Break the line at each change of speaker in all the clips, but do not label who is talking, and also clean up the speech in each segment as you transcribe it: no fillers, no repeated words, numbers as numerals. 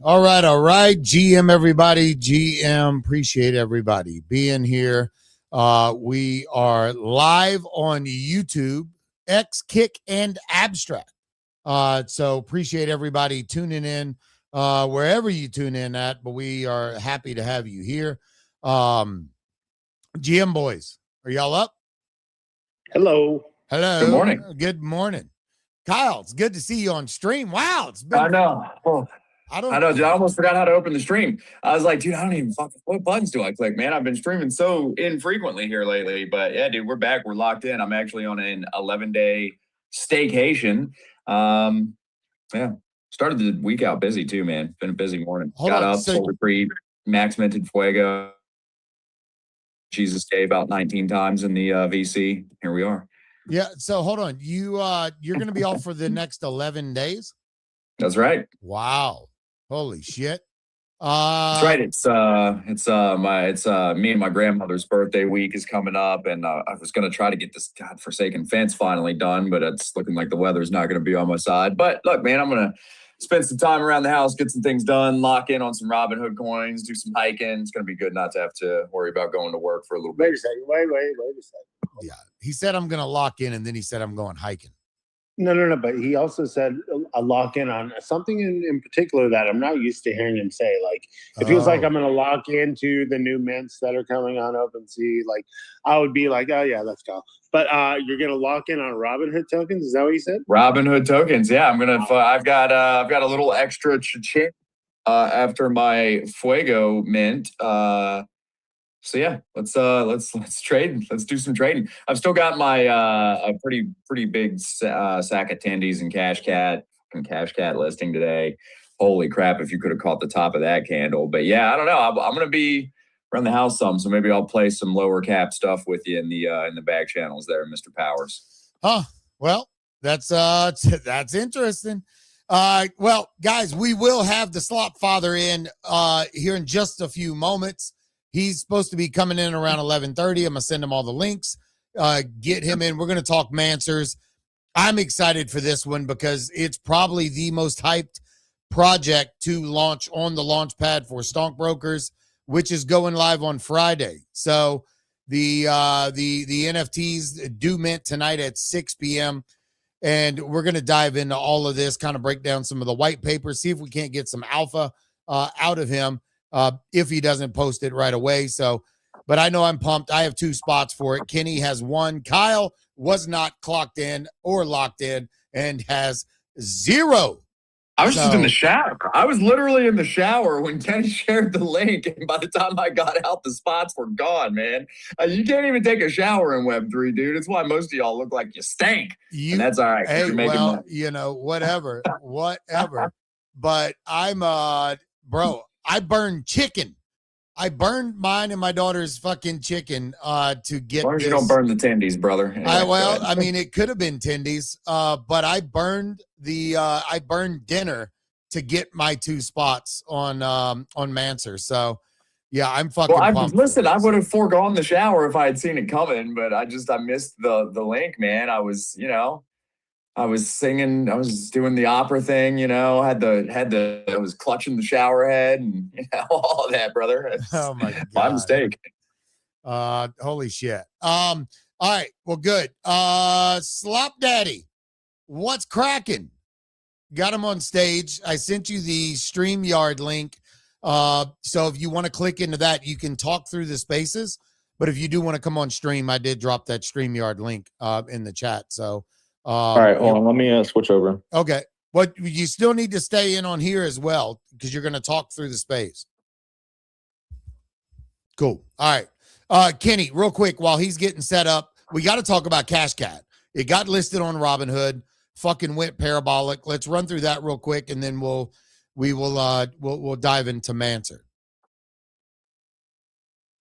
All right. GM, everybody. GM, appreciate everybody being here. We are live on YouTube, X, Kick, and Abstract. So appreciate everybody tuning in wherever you tune in at, but we are happy to have you here. GM boys, are y'all up?
Hello.
Good morning. Good morning. Kyle, it's good to see you on stream. Wow, it's been...
I know. Oh. I know, dude. I almost forgot how to open the stream. I was like, dude, I don't even fucking, what buttons do I click, man? I've been streaming so infrequently here lately. But yeah, dude, we're back. We're locked in. I'm actually on an 11-day staycation. Yeah, started the week out busy too, man. Been a busy morning. Got up, sold a treat, max minted fuego. Jesus Day about 19 times in the VC. Here we are.
Yeah. So hold on. You're going to be off for the next 11 days.
That's right.
Wow. Holy shit.
That's right. It's me and my grandmother's birthday week is coming up, and I was going to try to get this godforsaken fence finally done, but it's looking like the weather's not going to be on my side. But look, man, I'm going to spend some time around the house, get some things done, lock in on some Robinhood coins, do some hiking. It's going to be good not to have to worry about going to work for a little bit.
Wait a second. Wait a second.
Yeah. He said, I'm going to lock in, and then he said, I'm going hiking.
No. But he also said a lock in on something in particular that I'm not used to hearing him say. Like, if he was like, I'm going to lock into the new mints that are coming on OpenSea, like, I would be like, oh, yeah, let's go. But you're going to lock in on Robinhood tokens? Is that what you said?
Robinhood tokens. Yeah, I'm going to, I've got a little extra cha-ching after my Fuego mint. So yeah, let's trade. Let's do some trading. I've still got my a pretty big sack of tendies and Cash Cat listing today. Holy crap! If you could have caught the top of that candle, but yeah, I don't know. I'm gonna be around the house some, so maybe I'll play some lower cap stuff with you in the back channels there, Mr. Powers.
Oh, well, that's interesting. Well, guys, we will have the Slop Father in here in just a few moments. He's supposed to be coming in around 11:30. I'm going to send him all the links, get him in. We're going to talk Mancers. I'm excited for this one because it's probably the most hyped project to launch on the launch pad for Stonkbrokers, which is going live on Friday. So the NFTs do mint tonight at 6 p.m. And we're going to dive into all of this, kind of break down some of the white papers, see if we can't get some alpha out of him. If he doesn't post it right away. So, but I know I'm pumped. I have 2 spots for it. Kenny has 1. Kyle was not clocked in or locked in and has 0.
I was just in the shower. I was literally in the shower when Kenny shared the link. And by the time I got out, the spots were gone, man. You can't even take a shower in Web3, dude. It's why most of y'all look like you stink. And that's all right.
Hey, well, you know, whatever. But I'm, bro, I burned chicken. I burned mine and my daughter's fucking chicken to get
as long as you don't burn the tendies, brother.
Anyway, I mean, it could have been tendies, but I burned dinner to get my 2 spots on MANCER. So yeah, I'm fucking pumped.
Listen, I would have foregone the shower if I had seen it coming, but I missed the link, man. I was singing, I was doing the opera thing, you know, I was clutching the shower head and all of that, brother.
Oh my God.
My mistake.
Holy shit. All right. Well, good. Slop Daddy, what's cracking? Got him on stage. I sent you the StreamYard link. So if you want to click into that, you can talk through the spaces. But if you do want to come on stream, I did drop that StreamYard link in the chat. So
all right, hold on. Let me switch over.
Okay. But you still need to stay in on here as well because you're going to talk through the space. Cool. All right. Kenny, real quick, while he's getting set up, we got to talk about Cash Cat. It got listed on Robinhood, fucking went parabolic. Let's run through that real quick, and then we'll dive into MANCER.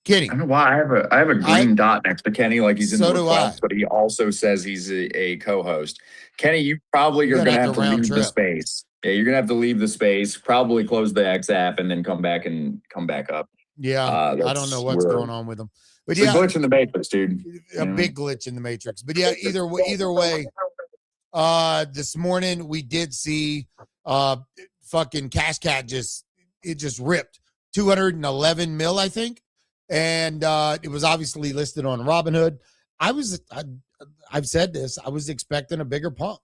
Kenny,
I don't know why I have a green dot next to Kenny, like he's in the request, but he also says he's a co-host. Kenny, you probably are going to have to leave the space. Yeah, you're going to have to leave the space, probably close the X app, and then come back up.
Yeah, I don't know what's going on with them. But
it's a glitch in the matrix, dude.
A big glitch in the matrix. But yeah, either way, this morning we did see fucking Cash Cat just ripped 211 mil, I think. And it was obviously listed on Robinhood. I've said this. I was expecting a bigger pump.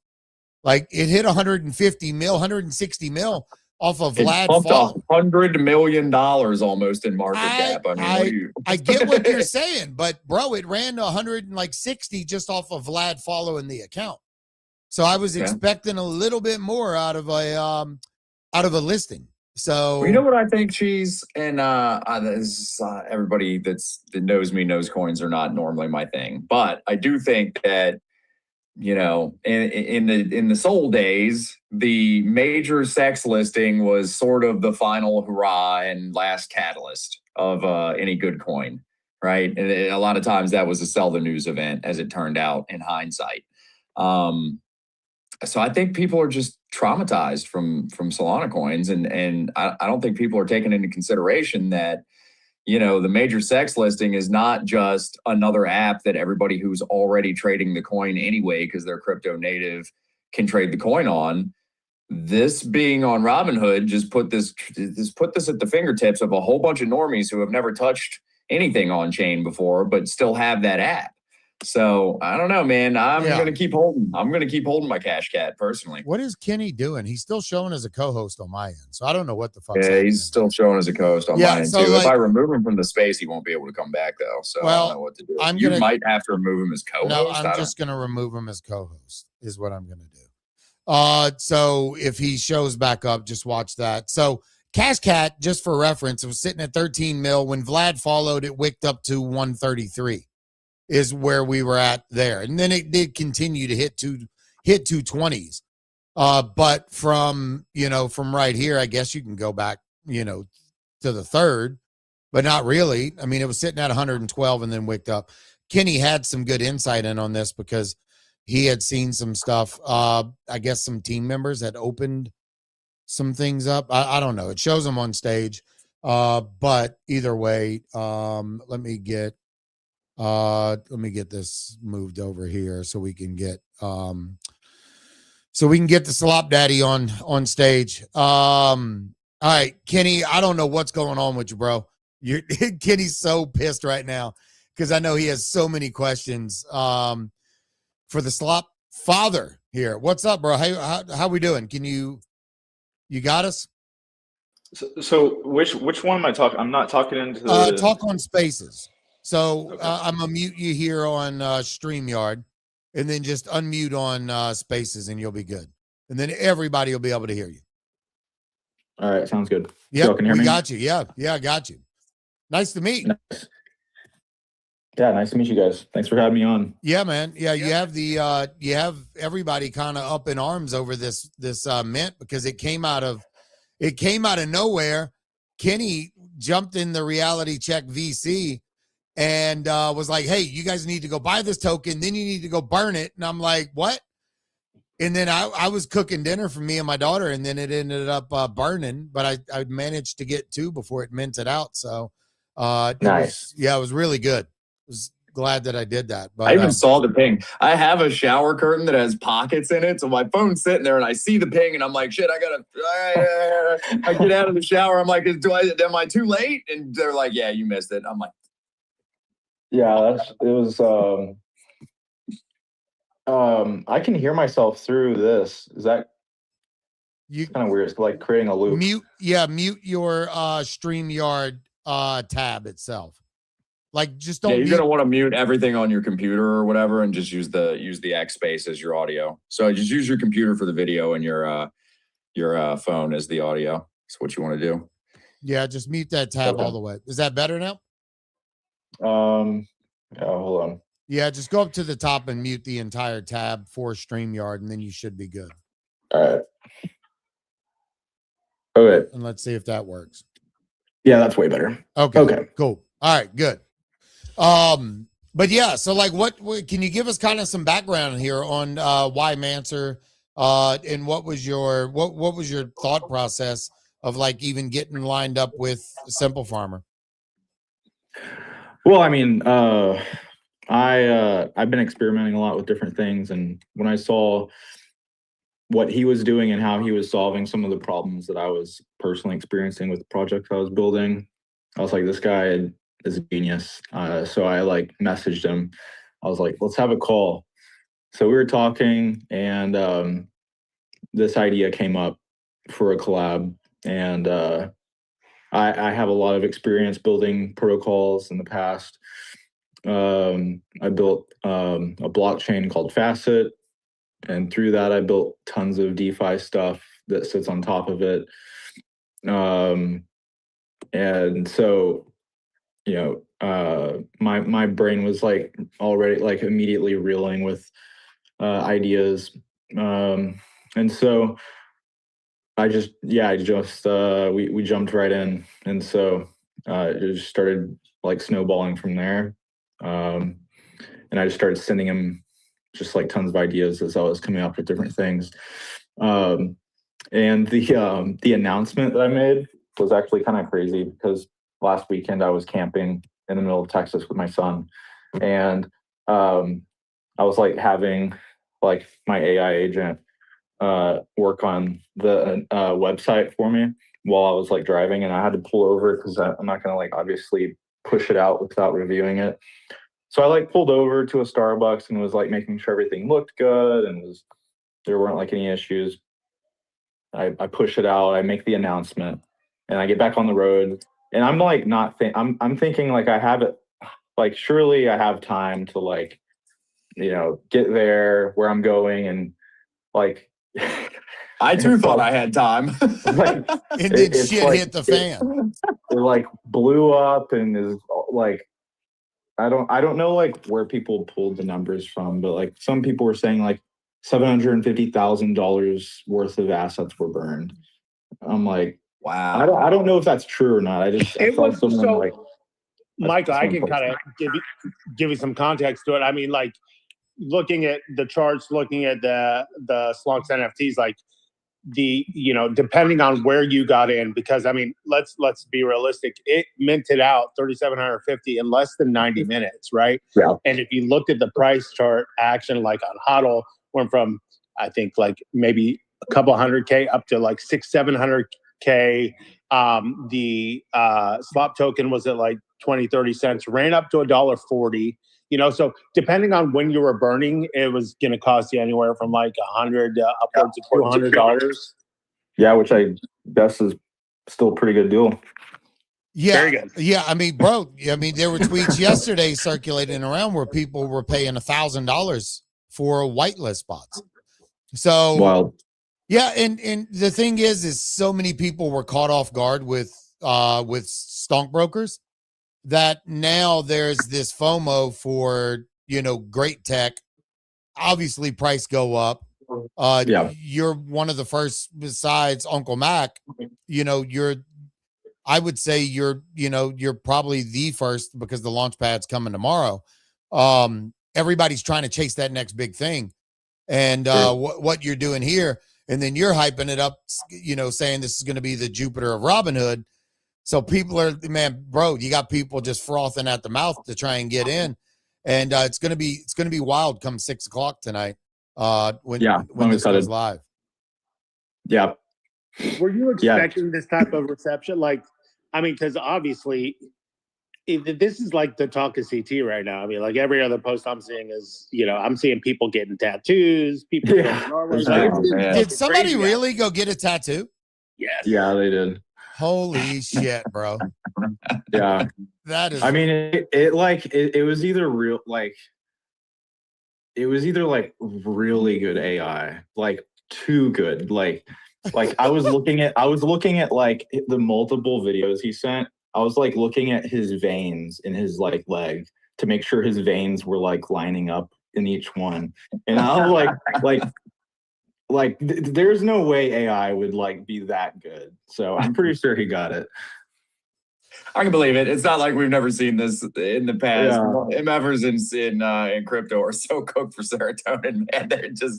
Like it hit 150 mil, 160 mil off of Vlad.
Pumped $100 million almost in market cap.
I get what you're saying, but bro, it ran to 160 just off of Vlad following the account. So I was expecting a little bit more out of a listing. So
you know what I think, Cheese, and everybody that knows me knows coins are not normally my thing, but I do think that in the Sol days, the major sex listing was sort of the final hurrah and last catalyst of any good coin, right? And a lot of times that was a sell the news event, as it turned out in hindsight. So I think people are just traumatized from Solana coins, and I don't think people are taking into consideration that the major sex listing is not just another app that everybody who's already trading the coin anyway because they're crypto native can trade the coin on. This being on Robinhood just put this at the fingertips of a whole bunch of normies who have never touched anything on chain before but still have that app. So I don't know, man. I'm gonna keep holding my cash cat personally.
What is Kenny doing? He's still showing as a co-host on my end, so I don't know what the fuck.
Yeah, he's still showing as a co-host on my end too. If I remove him from the space, he won't be able to come back though. So I don't know what to do. You might have to remove him as co-host.
No, I'm just gonna remove him as co-host. Is what I'm gonna do. So if he shows back up, just watch that. So Cash Cat, just for reference, it was sitting at 13 mil when Vlad followed. It wicked up to 133. Is where we were at there. And then it did continue to hit 220s. But from right here, I guess you can go back, to the third, but not really. I mean, it was sitting at 112 and then wicked up. Kenny had some good insight in on this because he had seen some stuff. I guess some team members had opened some things up. I don't know. It shows them on stage. But either way, let me get this moved over here so we can get the Slop Daddy on stage. All right, Kenny, I don't know what's going on with you, bro. Kenny's so pissed right now because I know he has so many questions for the Slop Father here. What's up, bro? How we doing? Can you got us?
So which one am I talking? I'm not talking into the
talk on Spaces. So okay. I'm gonna mute you here on StreamYard, and then just unmute on Spaces, and you'll be good. And then everybody will be able to hear you.
All right, sounds good.
Yeah, we got you. Yeah, I got you. Nice to meet.
Nice. Yeah, nice to meet you guys. Thanks for having me on.
Yeah, man. Yeah, you have everybody kind of up in arms over this mint because it came out of nowhere. Kenny jumped in the Reality Check VC. And was like, hey, you guys need to go buy this token. Then you need to go burn it. And I'm like, what? And then I was cooking dinner for me and my daughter. And then it ended up burning. But I managed to get 2 before it minted out. So
nice.
It was really good. I was glad that I did that. But
I even saw the ping. I have a shower curtain that has pockets in it. So my phone's sitting there and I see the ping and I'm like, shit, I get out of the shower. I'm like, am I too late? And they're like, yeah, you missed it. I'm like,
yeah, it was. I can hear myself through this. Is that kind of weird? It's like creating a loop.
Mute your StreamYard tab itself. Like, just don't.
Yeah, you're gonna want to mute everything on your computer or whatever, and just use the X space as your audio. So just use your computer for the video and your phone as the audio. That's what you want to do.
Yeah, just mute that tab all the way. Is that better now?
Yeah, hold on.
Yeah, just go up to the top and mute the entire tab for StreamYard, and then you should be good.
All right. Okay.
And let's see if that works.
Yeah, that's way better.
Okay. Cool. All right, good. But yeah, so like what can you give us kind of some background here on why MANCER and what was your thought process of like even getting lined up with Simple Farmer?
Well, I mean, I've been experimenting a lot with different things, and when I saw what he was doing and how he was solving some of the problems that I was personally experiencing with the projects I was building, I was like, this guy is a genius. So I like messaged him. I was like, let's have a call. So we were talking, and this idea came up for a collab, and I have a lot of experience building protocols in the past. I built a blockchain called Facet, and through that I built tons of DeFi stuff that sits on top of it. And so, my brain was like already like immediately reeling with ideas. And so we jumped right in. And so it just started like snowballing from there. And I just started sending him just like tons of ideas as I was coming up with different things. And the announcement that I made was actually kind of crazy because last weekend I was camping in the middle of Texas with my son, and I was like having like my AI agent work on the website for me while I was like driving, and I had to pull over because I'm not gonna like obviously push it out without reviewing it. So I like pulled over to a Starbucks and was like making sure everything looked good and there weren't like any issues. I push it out, I make the announcement, and I get back on the road, and I'm like I'm thinking like I have it, like surely I have time to like, get there where I'm going, and like
I too thought I had time.
And then shit like, hit the fan.
It like blew up and is like, I don't know like where people pulled the numbers from, but like some people were saying like $750,000 worth of assets were burned. I'm like,
wow.
I don't know if that's true or not.
Michael, I can kind of give you some context to it. I mean, like looking at the charts, looking at the Slonks NFTs, like depending on where you got in, because I mean, let's be realistic. It minted out 3,750 in less than 90 minutes, right?
Yeah.
And if you looked at the price chart action, like on HODL, went from I think like maybe a couple $100K up to like $600-700K. The swap token was at like 20-30 cents, ran up to $1.40. So depending on when you were burning, it was going to cost you anywhere from like $100 to upwards of $200.
Yeah, which I guess is still a pretty good deal.
Yeah,
very good.
Yeah, I mean, bro. I mean, there were tweets yesterday circulating around where people were paying $1,000 for whitelist spots. So,
wild.
Yeah, and the thing is so many people were caught off guard with stonkbrokers that now there's this FOMO for, great tech. Obviously price go up. You're one of the first besides Uncle Mac, I would say you're probably the first because the launch pad's coming tomorrow. Everybody's trying to chase that next big thing. And what you're doing here, and then you're hyping it up, saying this is going to be the Jupiter of Robinhood. So people are, man, bro, you got people just frothing at the mouth to try and get in. And it's going to be wild come 6 o'clock tonight. When this goes live.
Yeah.
Were you expecting this type of reception? Like, I mean, because obviously this is like the talk of CT right now. I mean, like every other post I'm seeing is, I'm seeing people getting tattoos, people
did somebody really go get a tattoo?
Yes.
Yeah, they did.
Holy shit, bro.
Yeah.
That is,
I mean, it was either real, like, it was either like really good AI, like too good. Like I was looking at like the multiple videos he sent. I was like looking at his veins in his like leg to make sure his veins were like lining up in each one. And I was like, there's no way AI would like be that good. So I'm pretty sure he got it.
I can believe it. It's not like we've never seen this in the past. Yeah. MFers in crypto are so cooked for serotonin, man.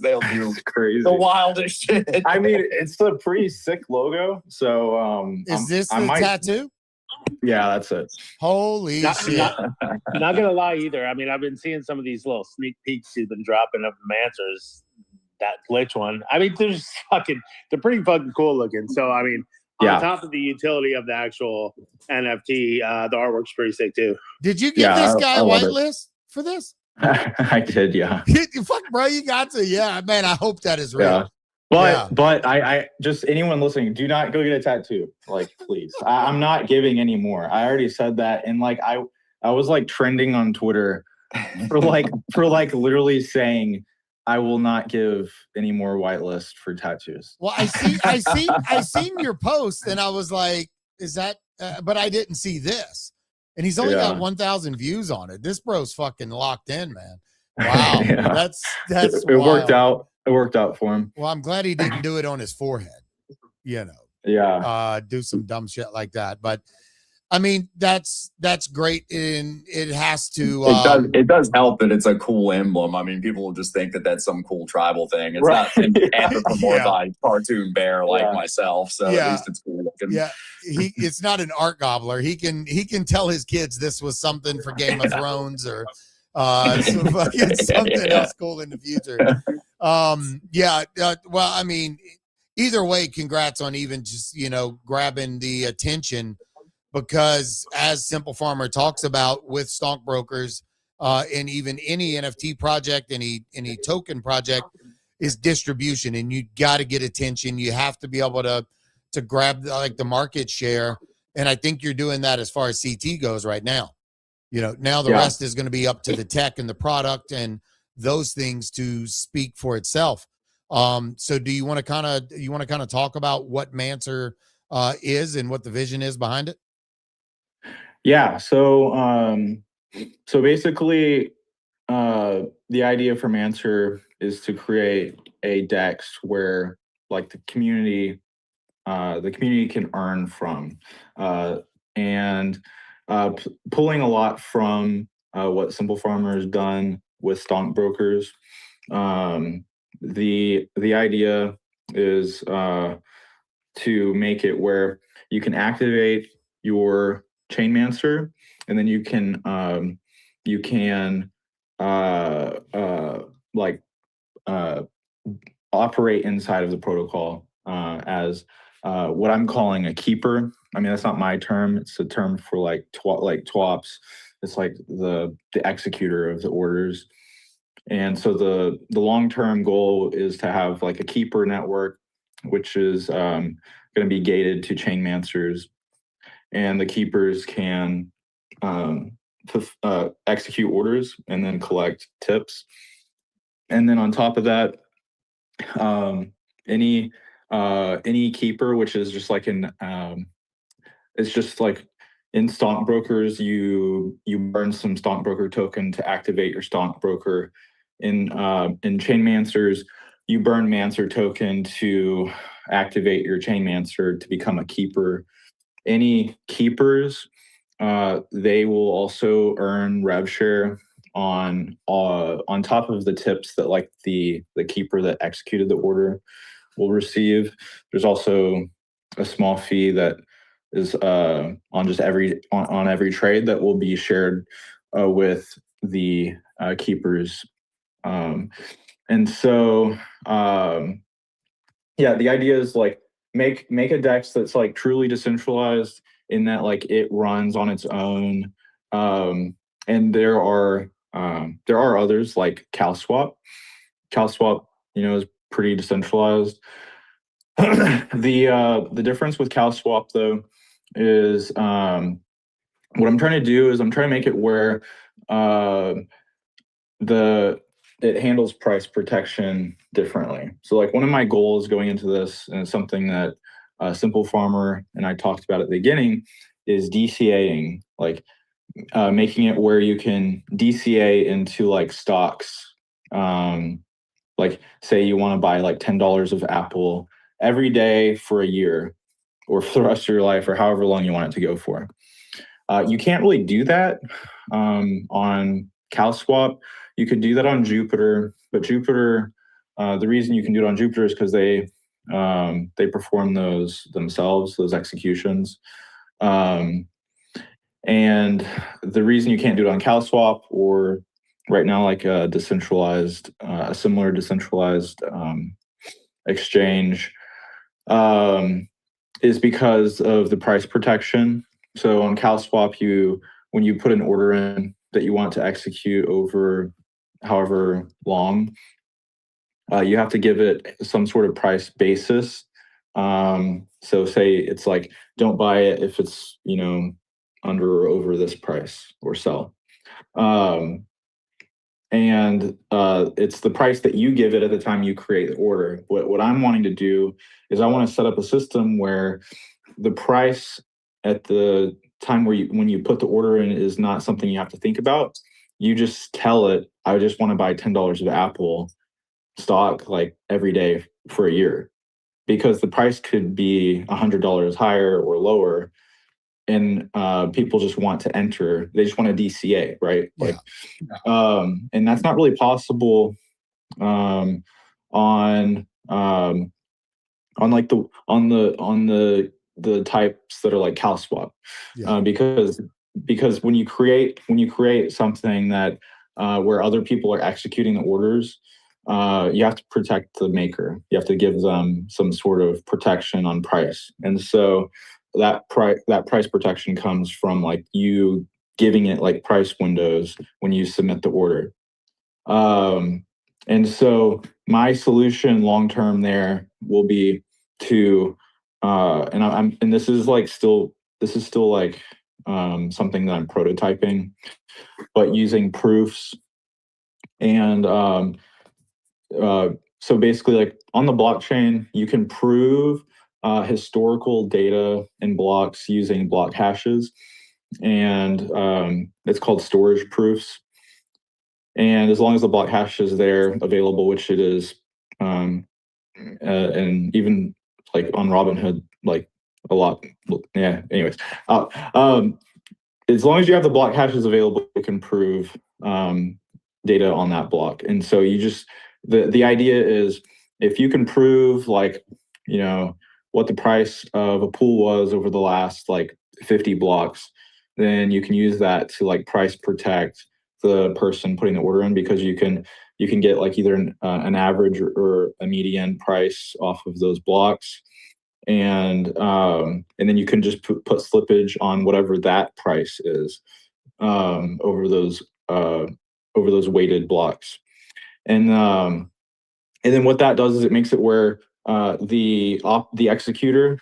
They'll do
crazy,
the wildest shit.
I mean, it's a pretty sick logo. So
is this the tattoo?
Yeah, that's it.
Holy shit.
Not gonna lie either. I mean, I've been seeing some of these little sneak peeks he's been dropping of MANCERs. That glitch one. I mean, they're pretty fucking cool looking. So I mean, on top of the utility of the actual NFT, the artwork's pretty sick too.
Did you give this guy a whitelist for this?
I did, yeah.
Fuck, bro, you got to. Yeah, man, I hope that is real.
Yeah. But I just, anyone listening, do not go get a tattoo. Like, please. I'm not giving any more. I already said that. And like, I was like trending on Twitter for like literally saying, I will not give any more whitelist for tattoos.
Well, I seen your post and I was like, is that, but I didn't see this. And he's only got 1,000 views on it. This bro's fucking locked in, man. Wow,
Yeah.
that's
It worked
wild.
out. It worked out for him.
Well, I'm glad he didn't do it on his forehead. You know,
Yeah.
do some dumb shit like that. But I mean, that's great, and it has to.
It does help that it's a cool emblem. I mean, people will just think that that's some cool tribal thing. It's
Right.
not anthropomorphized cartoon bear like
Yeah.
myself. So
Yeah.
at least it's cool looking.
Yeah, it's not an art gobbler. He can tell his kids this was something for Game of Thrones or some fucking something else cool in the future. Well, I mean, either way, congrats on even just, you know, grabbing the attention, because as Simple Farmer talks about with stockbrokers, and even any NFT project, any token project, is distribution, and you got to get attention. You have to be able to grab like the market share, and I think you're doing that as far as CT goes right now. You know, now the rest is going to be up to the tech and the product and those things to speak for itself. So do you want to kind of talk about what MANCER is and what the vision is behind it?
Yeah. So basically, the idea for MANCER is to create a DEX where like the community can earn from, and pulling a lot from what Simple Farmer has done with stockbrokers. The idea is to make it where you can activate your chain MANCER, and then you can like operate inside of the protocol as what I'm calling a keeper. I mean, that's not my term. It's a term for like TWAPs. It's like the executor of the orders. And so the long-term goal is to have like a keeper network, which is going to be gated to chain MANCERs, and the keepers can execute orders and then collect tips. And then on top of that, any keeper, which is just like it's just like in stockbrokers, you burn some stockbroker token to activate your stockbroker. In chain MANCERs, you burn MANCER token to activate your chain MANCER to become a keeper. Any keepers, they will also earn rev share on top of the tips that like the keeper that executed the order will receive. There's also a small fee that is on just every trade that will be shared with the keepers. And so the idea is like make a DEX that's like truly decentralized in that like it runs on its own. And there are others like CalSwap. CalSwap, you know, is pretty decentralized. The difference with CalSwap though is what I'm trying to do is I'm trying to make it where it handles price protection differently. So like one of my goals going into this, and it's something that Simple Farmer and I talked about at the beginning, is DCAing, like making it where you can DCA into like stocks. Like say you want to buy like $10 of Apple every day for a year or for the rest of your life or however long you want it to go for. You can't really do that on CalSwap. You could do that on Jupiter, but Jupiter, the reason you can do it on Jupiter is because they perform those themselves, those executions. And the reason you can't do it on CalSwap or right now like a similar decentralized exchange is because of the price protection. So on CalSwap, when you put an order in that you want to execute over however long, you have to give it some sort of price basis. So say it's like, don't buy it if it's, you know, under or over this price or sell. And it's the price that you give it at the time you create the order. What I'm wanting to do is I want to set up a system where the price at the time when you put the order in is not something you have to think about. You just tell it, I just want to buy $10 of Apple stock like every day for a year, because the price could be $100 higher or lower, and people just want to enter. They just want a DCA, right? Like, and that's not really possible on like the types that are like CalSwap, because when you create something that where other people are executing the orders, you have to protect the maker. You have to give them some sort of protection on price, and so that price protection comes from like you giving it like price windows when you submit the order. And so my solution long term there will be to and this is still like something that I'm prototyping, but using proofs. And so basically, like on the blockchain, you can prove historical data in blocks using block hashes, and it's called storage proofs. And as long as the block hash is there available, which it is, and even like on Robinhood, like a lot. Yeah. Anyways, as long as you have the block hashes available, you can prove data on that block. And so you just the idea is, if you can prove like, you know, what the price of a pool was over the last like 50 blocks, then you can use that to like price protect the person putting the order in, because you can get like either an average or a median price off of those blocks, and then you can just put slippage on whatever that price is over those weighted blocks. And then what that does is it makes it where the executor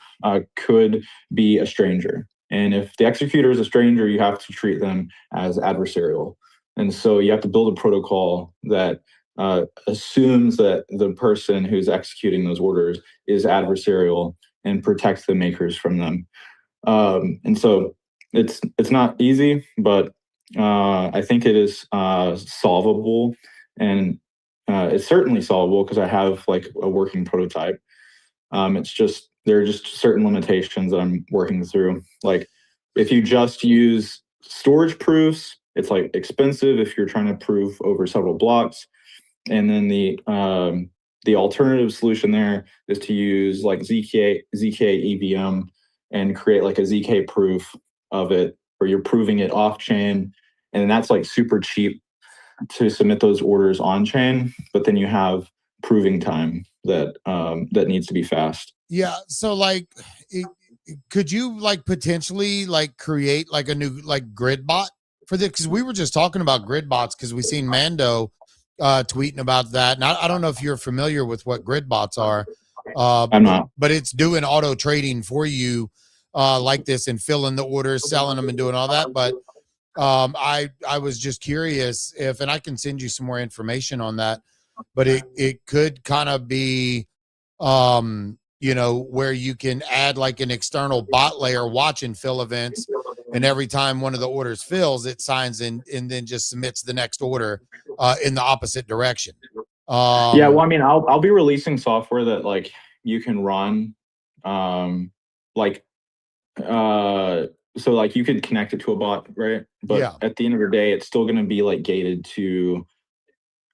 could be a stranger, and if the executor is a stranger, you have to treat them as adversarial. And so you have to build a protocol that assumes that the person who's executing those orders is adversarial and protects the makers from them. And so it's not easy, but I think it is solvable, and it's certainly solvable because I have like a working prototype. It's just there are just certain limitations that I'm working through. Like if you just use storage proofs, it's like expensive if you're trying to prove over several blocks. And then the alternative solution there is to use like ZK EVM and create like a ZK proof of it, where you're proving it off chain, and that's like super cheap to submit those orders on chain. But then you have proving time that needs to be fast.
Yeah. So like, could you like potentially like create like a new like grid bot for this? Because we were just talking about grid bots because we seen Mando tweeting about that. And I don't know if you're familiar with what grid bots are.
I'm not.
But it's doing auto trading for you like this, and filling the orders, selling them, and doing all that. But I was just curious if, and I can send you some more information on that, but it could kind of be you know, where you can add like an external bot layer watching fill events, and every time one of the orders fills, it signs in and then just submits the next order in the opposite direction.
Yeah, well, I mean, I'll be releasing software that like you can run, so like you could connect it to a bot, right? But at the end of the day, it's still going to be like gated to.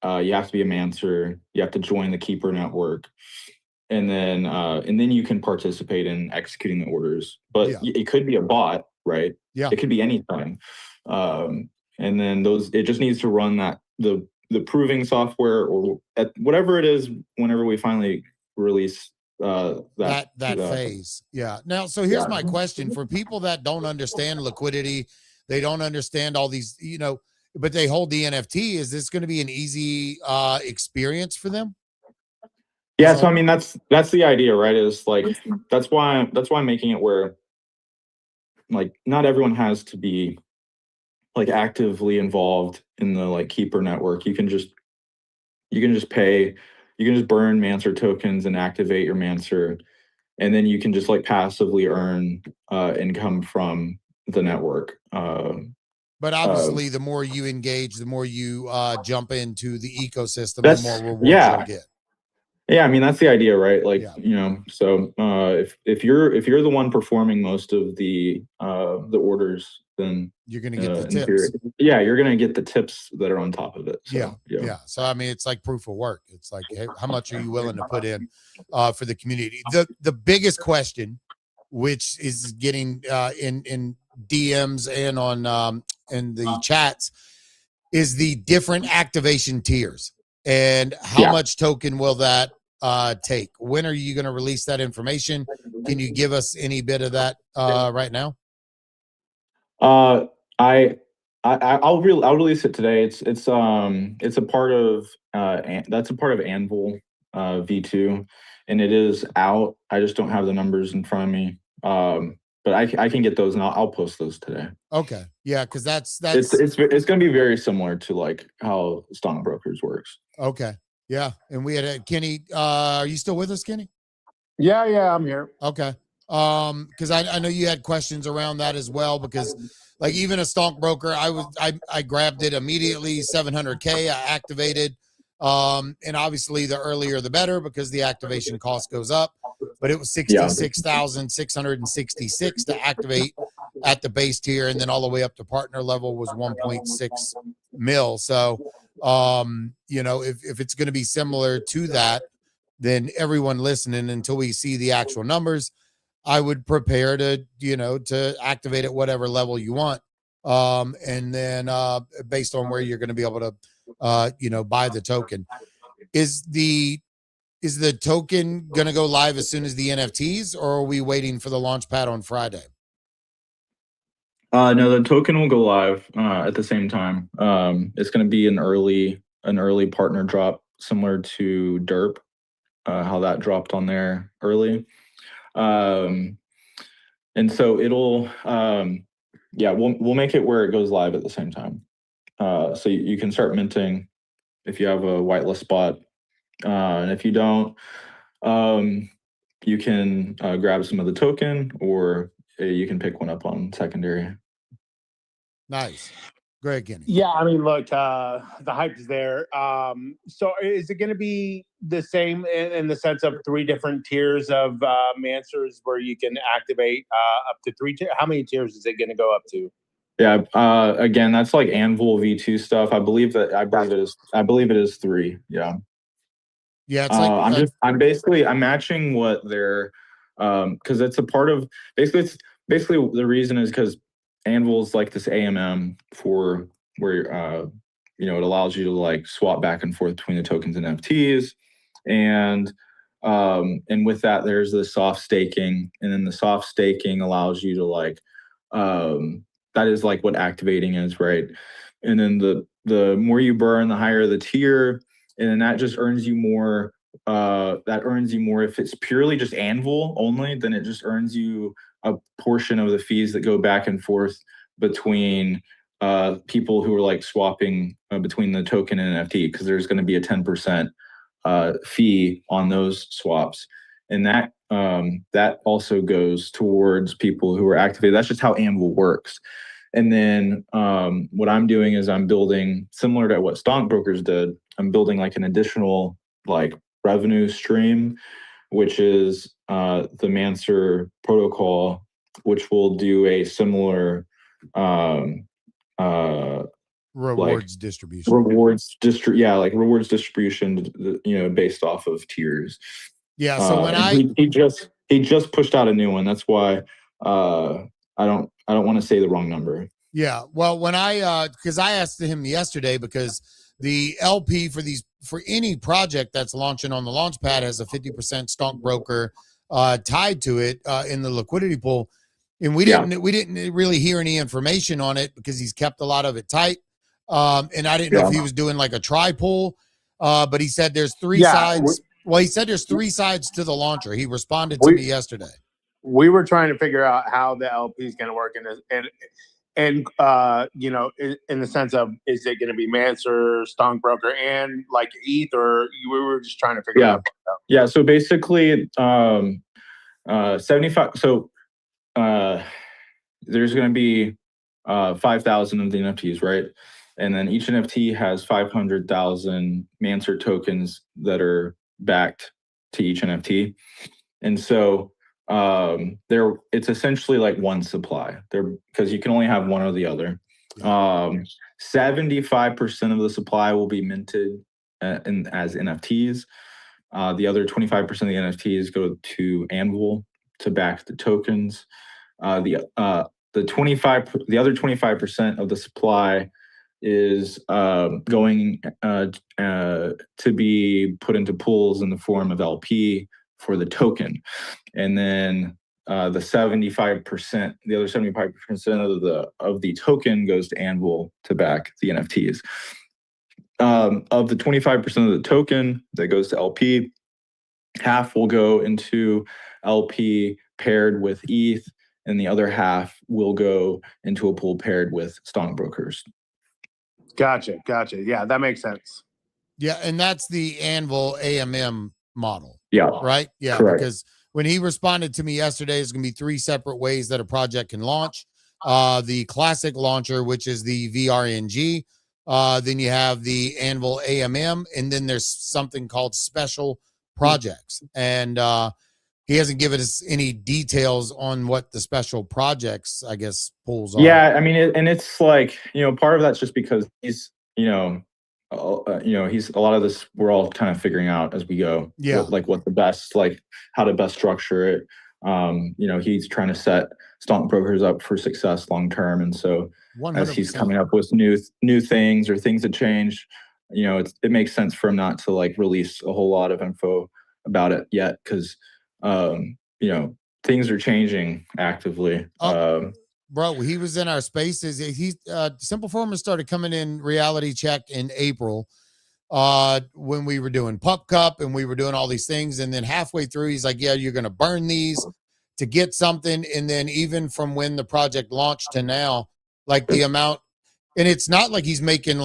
You have to be a MANCER. You have to join the Keeper network, and then you can participate in executing the orders. But it could be a bot, right?
Yeah,
it could be anything. And then it just needs to run the proving software or whatever it is whenever we finally release that
phase. Yeah. Now, so here's my question for people that don't understand liquidity. They don't understand all these, you know, but they hold the NFT. Is this going to be an easy experience for them?
Yeah. So I mean, that's the idea, right? Is like that's why I'm making it where like not everyone has to be like actively involved in the like Keeper network. You can just pay. You can just burn MANCER tokens and activate your MANCER, and then you can just like passively earn income from the network.
But obviously, the more you engage, the more you jump into the ecosystem, the more rewards you'll get.
Yeah, I mean that's the idea, right? Like,
Yeah.
you know, so if you're the one performing most of the orders, then
you're gonna get the
in
tips.
theory, yeah, you're gonna get the tips that are on top of it. So,
yeah. So I mean, it's like proof of work. It's like, hey, how much are you willing to put in for the community? The biggest question, which is getting in DMs and on in the chats, is the different activation tiers and how much token will that take? When are you going to release that information? Can you give us any bit of that right now?
I'll release it today. It's a part of that's a part of Anvil V2, and it is out. I just don't have the numbers in front of me. But I can get those and I'll post those today.
Okay, yeah, because that's
it's going to be very similar to like how Stonkbrokers works.
Okay, yeah, and we had Kenny. Are you still with us, Kenny?
Yeah, I'm here.
Okay, because I know you had questions around that as well, because like even a stockbroker, I grabbed it immediately, 700K, I activated, and obviously the earlier the better because the activation cost goes up, but it was 66,666 to activate at the base tier, and then all the way up to partner level was 1.6 mil. So you know, if it's going to be similar to that, then everyone listening, until we see the actual numbers, I would prepare to, you know, to activate at whatever level you want. And then based on where you're going to be able to, you know, buy the token. Is the token going to go live as soon as the NFTs, or are we waiting for the launch pad on Friday?
No, the token will go live at the same time. It's going to be an early partner drop, similar to Derp, how that dropped on there early. And so it'll, we'll make it where it goes live at the same time. So you can start minting if you have a whitelist spot, and if you don't, you can grab some of the token, or you can pick one up on secondary.
Nice. Greg, Kenny.
Yeah, I mean, look, the hype is there. So is it going to be the same in the sense of 3 different tiers of MANCERs where you can activate up to 3 tiers? How many tiers is it going to go up to?
Yeah, again, that's like Anvil V2 stuff. I believe it is 3. Yeah.
Yeah, it's like
I'm matching what they're because it's a part of basically the reason is because Anvil's like this AMM for where you know, it allows you to like swap back and forth between the tokens and NFTs, and with that there's the soft staking, and then the soft staking allows you to like that is like what activating is, right? And then the more you burn, the higher the tier, and then that just earns you more. That earns you more. If it's purely just Anvil only, then it just earns you a portion of the fees that go back and forth between people who are like swapping between the token and NFT, because there's going to be a 10% fee on those swaps, and that also goes towards people who are activated. That's just how Anvil works. And then what I'm doing is I'm building, similar to what Stonkbrokers did, I'm building like an additional like revenue stream, which is the MANCER protocol, which will do a similar
rewards distribution.
Rewards distribution, you know, based off of tiers.
Yeah. So when
he just pushed out a new one. That's why I don't want to say the wrong number.
Yeah. Well, when because I asked him yesterday, because the LP for any project that's launching on the launch pad has a 50% stockbroker tied to it in the liquidity pool. And we didn't really hear any information on it because he's kept a lot of it tight. And I didn't know if he was doing like a tri pool, but he said there's 3 sides. Well, he said there's 3 sides to the launcher. He responded to me yesterday.
We were trying to figure out how the LP is going to work and you know, in the sense of, is it going to be MANCER, Stonkbroker, and like ETH, or we were just trying to figure it out.
Yeah. So basically, 75. So there's going to be 5,000 of the NFTs, right? And then each NFT has 500,000 MANCER tokens that are backed to each NFT. And so it's essentially like one supply there, because you can only have one or the other. 75% of the supply will be minted as NFTs. The other 25% of the NFTs go to Anvil to back the tokens. The other 25% of the supply is going to be put into pools in the form of LP for the token. And then the other 75% of the token goes to Anvil to back the NFTs. Of the 25% of the token that goes to LP, half will go into LP paired with ETH, and the other half will go into a pool paired with stockbrokers.
Gotcha. Yeah, that makes sense.
Yeah, and that's the Anvil AMM model.
Yeah.
Right? Yeah,
correct.
Because when he responded to me yesterday, there's going to be 3 separate ways that a project can launch. The classic launcher, which is the VRNG. Then you have the Anvil AMM, and then there's something called special projects. And he hasn't given us any details on what the special projects, I guess, pools are.
Yeah, I mean, and it's like, part of that's just because he's, he's a lot of this we're all kind of figuring out as we go.
Yeah.
What the best, how to best structure it. He's trying to set stockbrokers up for success long term, and so
100%.
as he's coming up with new things or things that change, it makes sense for him not to release a whole lot of info about it yet, because things are changing actively.
Bro, he was in our spaces. He's Simple Former started coming in reality check in April when we were doing Pup Cup and we were doing all these things. And then halfway through, he's like, yeah, you're going to burn these to get something. And then even from when the project launched to now, the amount, and it's not like he's making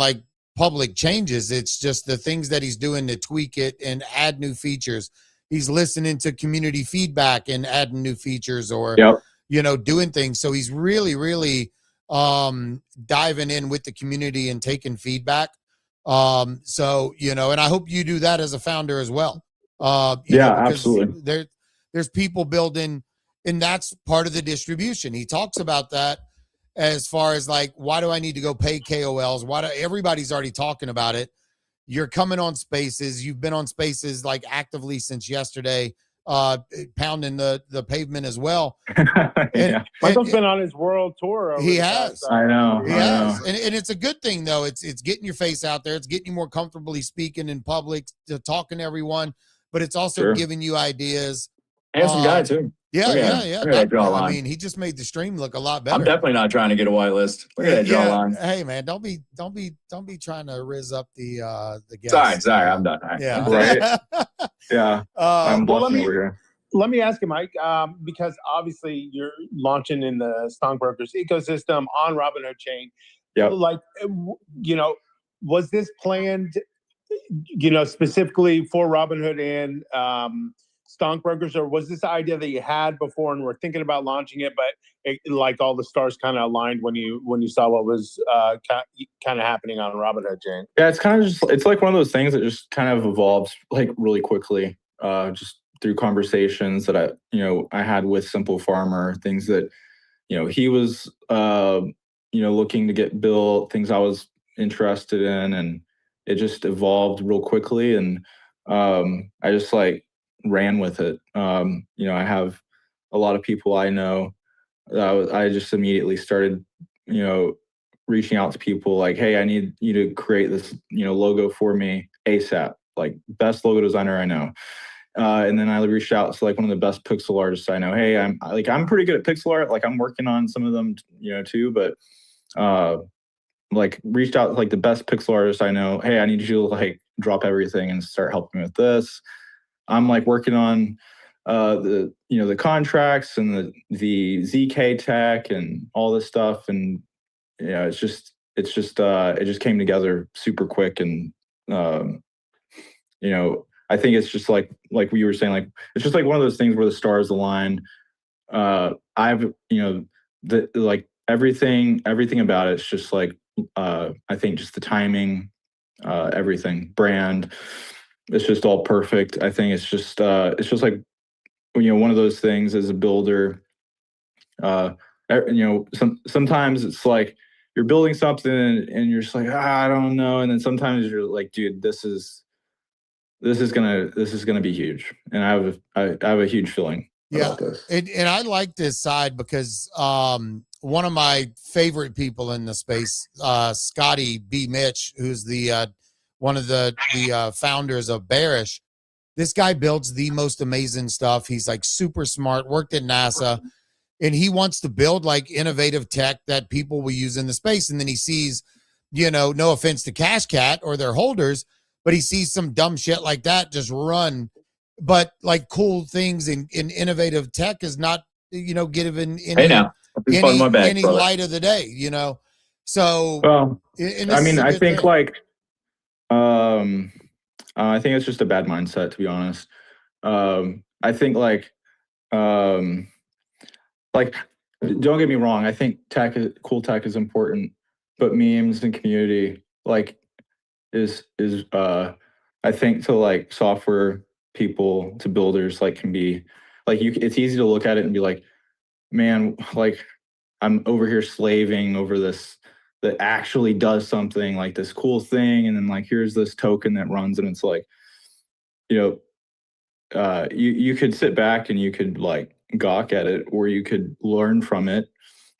public changes. It's just the things that he's doing to tweak it and add new features. He's listening to community feedback and adding new features or, doing things. So he's really, really diving in with the community and taking feedback. So, and I hope you do that as a founder as well.
Absolutely.
There's people building, and that's part of the distribution. He talks about that as far as why do I need to go pay KOLs? Everybody's already talking about it. You're coming on spaces. You've been on spaces actively since yesterday, pounding the pavement as well.
Michael's been on his world tour.
He has.
I know.
He has. And it's a good thing though. It's getting your face out there. It's getting you more comfortably speaking in public, to talking to everyone, but it's also giving you ideas.
Handsome guy too.
Yeah.
Look at that jawline.
I mean, he just made the stream look a lot better.
I'm definitely not trying to get a whitelist. Look at that jawline.
Hey man, don't be trying to rizz up the guest.
Sorry, I'm done.
Yeah.
Right. Yeah. I'm blushing over here.
Let me ask you, Mike, because obviously you're launching in the stockbrokers ecosystem on Robinhood chain.
Yeah.
Was this planned, specifically for Robinhood and stockbrokers, or was this the idea that you had before and were thinking about launching it, but all the stars kind of aligned when you saw what was kind of happening on Robinhood chain?
Yeah, it's kind of it's one of those things that just kind of evolves really quickly, just through conversations that I had with Simple Farmer, things that he was looking to get built, things I was interested in, and it just evolved real quickly, and I just ran with it. I have a lot of people I know. I just immediately started, reaching out to people hey, I need you to create this, logo for me ASAP, best logo designer I know. And then I reached out to one of the best pixel artists I know. Hey, I'm pretty good at pixel art. I'm working on some of them, too, but reached out to the best pixel artist I know. Hey, I need you to drop everything and start helping me with this. I'm working on the contracts and the ZK tech and all this stuff, and it just came together super quick, and I think it's just like we were saying, it's just one of those things where the stars align. I've everything about it's just like, I think just the timing, everything, brand, it's just all perfect. I think it's just like, you know, one of those things as a builder, you know, sometimes it's like you're building something and you're just like, I don't know. And then sometimes you're like, dude, this is gonna be huge. And I have a huge feeling about this.
And I like this side because one of my favorite people in the space, Scotty B. Mitch, who's the one of the founders of Bearish. This guy builds the most amazing stuff. He's like super smart, worked at NASA, and he wants to build like innovative tech that people will use in the space. And then he sees, you know, no offense to Cash Cat or their holders, but he sees some dumb shit like that just run. But like cool things in innovative tech is not, you know, given any light of the day, you know. So,
well, I mean, I think like, I think it's just a bad mindset, to be honest. I think like, don't get me wrong. I think cool tech is important, but memes and community like is I think to like software people, to builders, like can be like it's easy to look at it and be like, man, like I'm over here slaving over this that actually does something, like this cool thing, and then like here's this token that runs, and it's like, you know, you could sit back and you could like gawk at it, or you could learn from it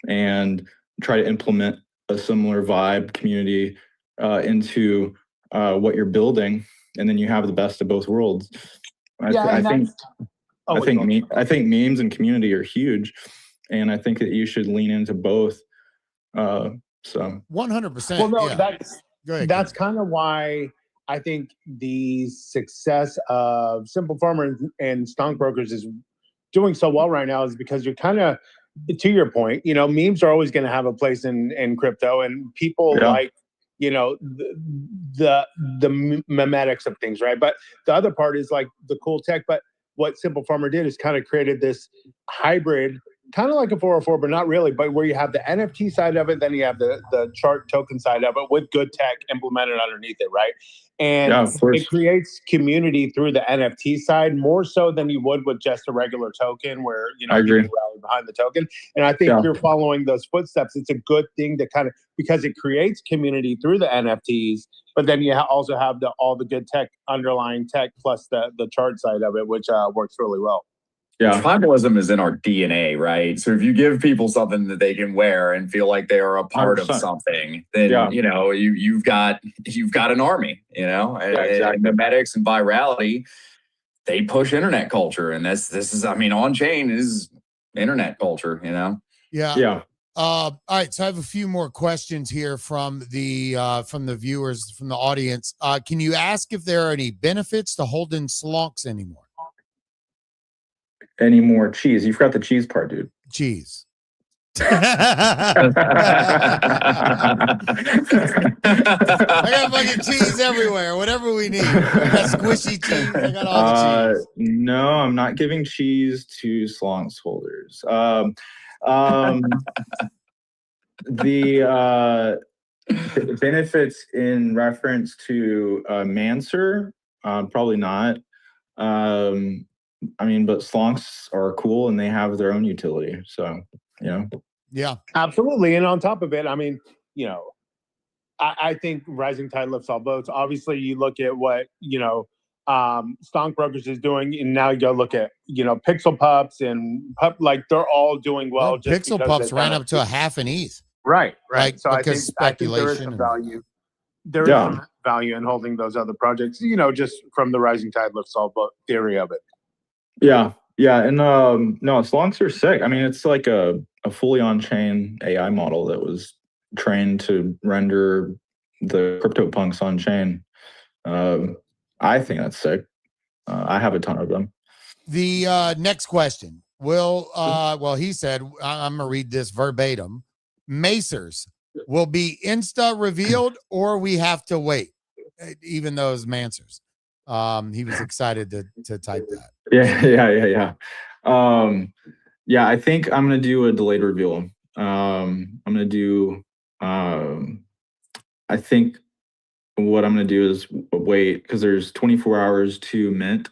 and try to implement a similar vibe community into what you're building, and then you have the best of both worlds. I think memes and community are huge, and I think that you should lean into both. So
100%.
Well, no,
yeah.
that's kind of why I think the success of Simple Farmer and Stonkbrokers is doing so well right now, is because you're kind of, to your point, you know, memes are always going to have a place in crypto, and people like, you know, the memetics of things, right? But the other part is like the cool tech. But what Simple Farmer did is kind of created this hybrid, kind of like a 404, but not really, but where you have the NFT side of it, then you have the chart token side of it with good tech implemented underneath it, right? And it creates community through the NFT side more so than you would with just a regular token, where, you know, you can rally behind the token. And I think you're following those footsteps. It's a good thing to kind of, because it creates community through the NFTs, but then you also have all the good tech, underlying tech, plus the chart side of it, which works really well.
Yeah, tribalism is in our DNA, right? So if you give people something that they can wear and feel like they are a part 100%. Of something, then you know you've got an army, you know. And memetics and virality, they push internet culture, and this is, I mean, on chain is internet culture, you know.
Yeah. All right, so I have a few more questions here from the viewers, from the audience. Can you ask if there are any benefits to holding slonks anymore?
Any more cheese? You forgot the cheese part, dude.
Cheese.
I
got fucking cheese everywhere. Whatever we need. I got squishy cheese. I got all the cheese.
No, I'm not giving cheese to slonks holders. The benefits in reference to MANCER, probably not. I mean, but slonks are cool and they have their own utility. So, you know.
Yeah,
absolutely. And on top of it, I mean, you know, I think rising tide lifts all boats. Obviously, you look at what, you know, Stonkbrokers is doing, and now you go look at, you know, Pixel Pups and Pup, like they're all doing well.
Well, just Pixel Pups ran up to a half an ETH.
Right.
Like,
so I think there is some value. There is some value in holding those other projects, you know, just from the rising tide lifts all boat theory of it.
Yeah. And no, slonks are sick. I mean, it's like a fully on-chain AI model that was trained to render the CryptoPunks on-chain. I think that's sick. I have a ton of them.
The next question. Well, he said, I'm gonna read this verbatim. Macers will be insta revealed, or we have to wait, even though it's Mancers. He was excited to type that.
Yeah. Yeah, I think I'm gonna do a delayed reveal. I'm gonna do. I think what I'm gonna do is wait because there's 24 hours to mint.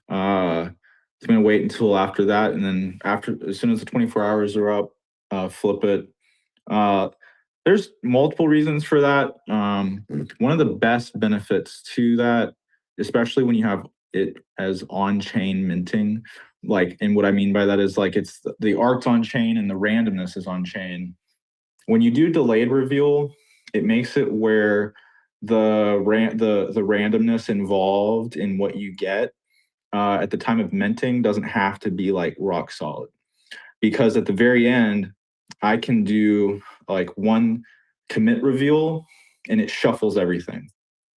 I'm gonna wait until after that, and then as soon as the 24 hours are up, flip it. There's multiple reasons for that. One of the best benefits to that, especially when you have it as on-chain minting, like, and what I mean by that is like it's the art's on chain and the randomness is on chain. When you do delayed reveal, it makes it where the randomness involved in what you get at the time of minting doesn't have to be like rock solid, because at the very end I can do like one commit reveal and it shuffles everything,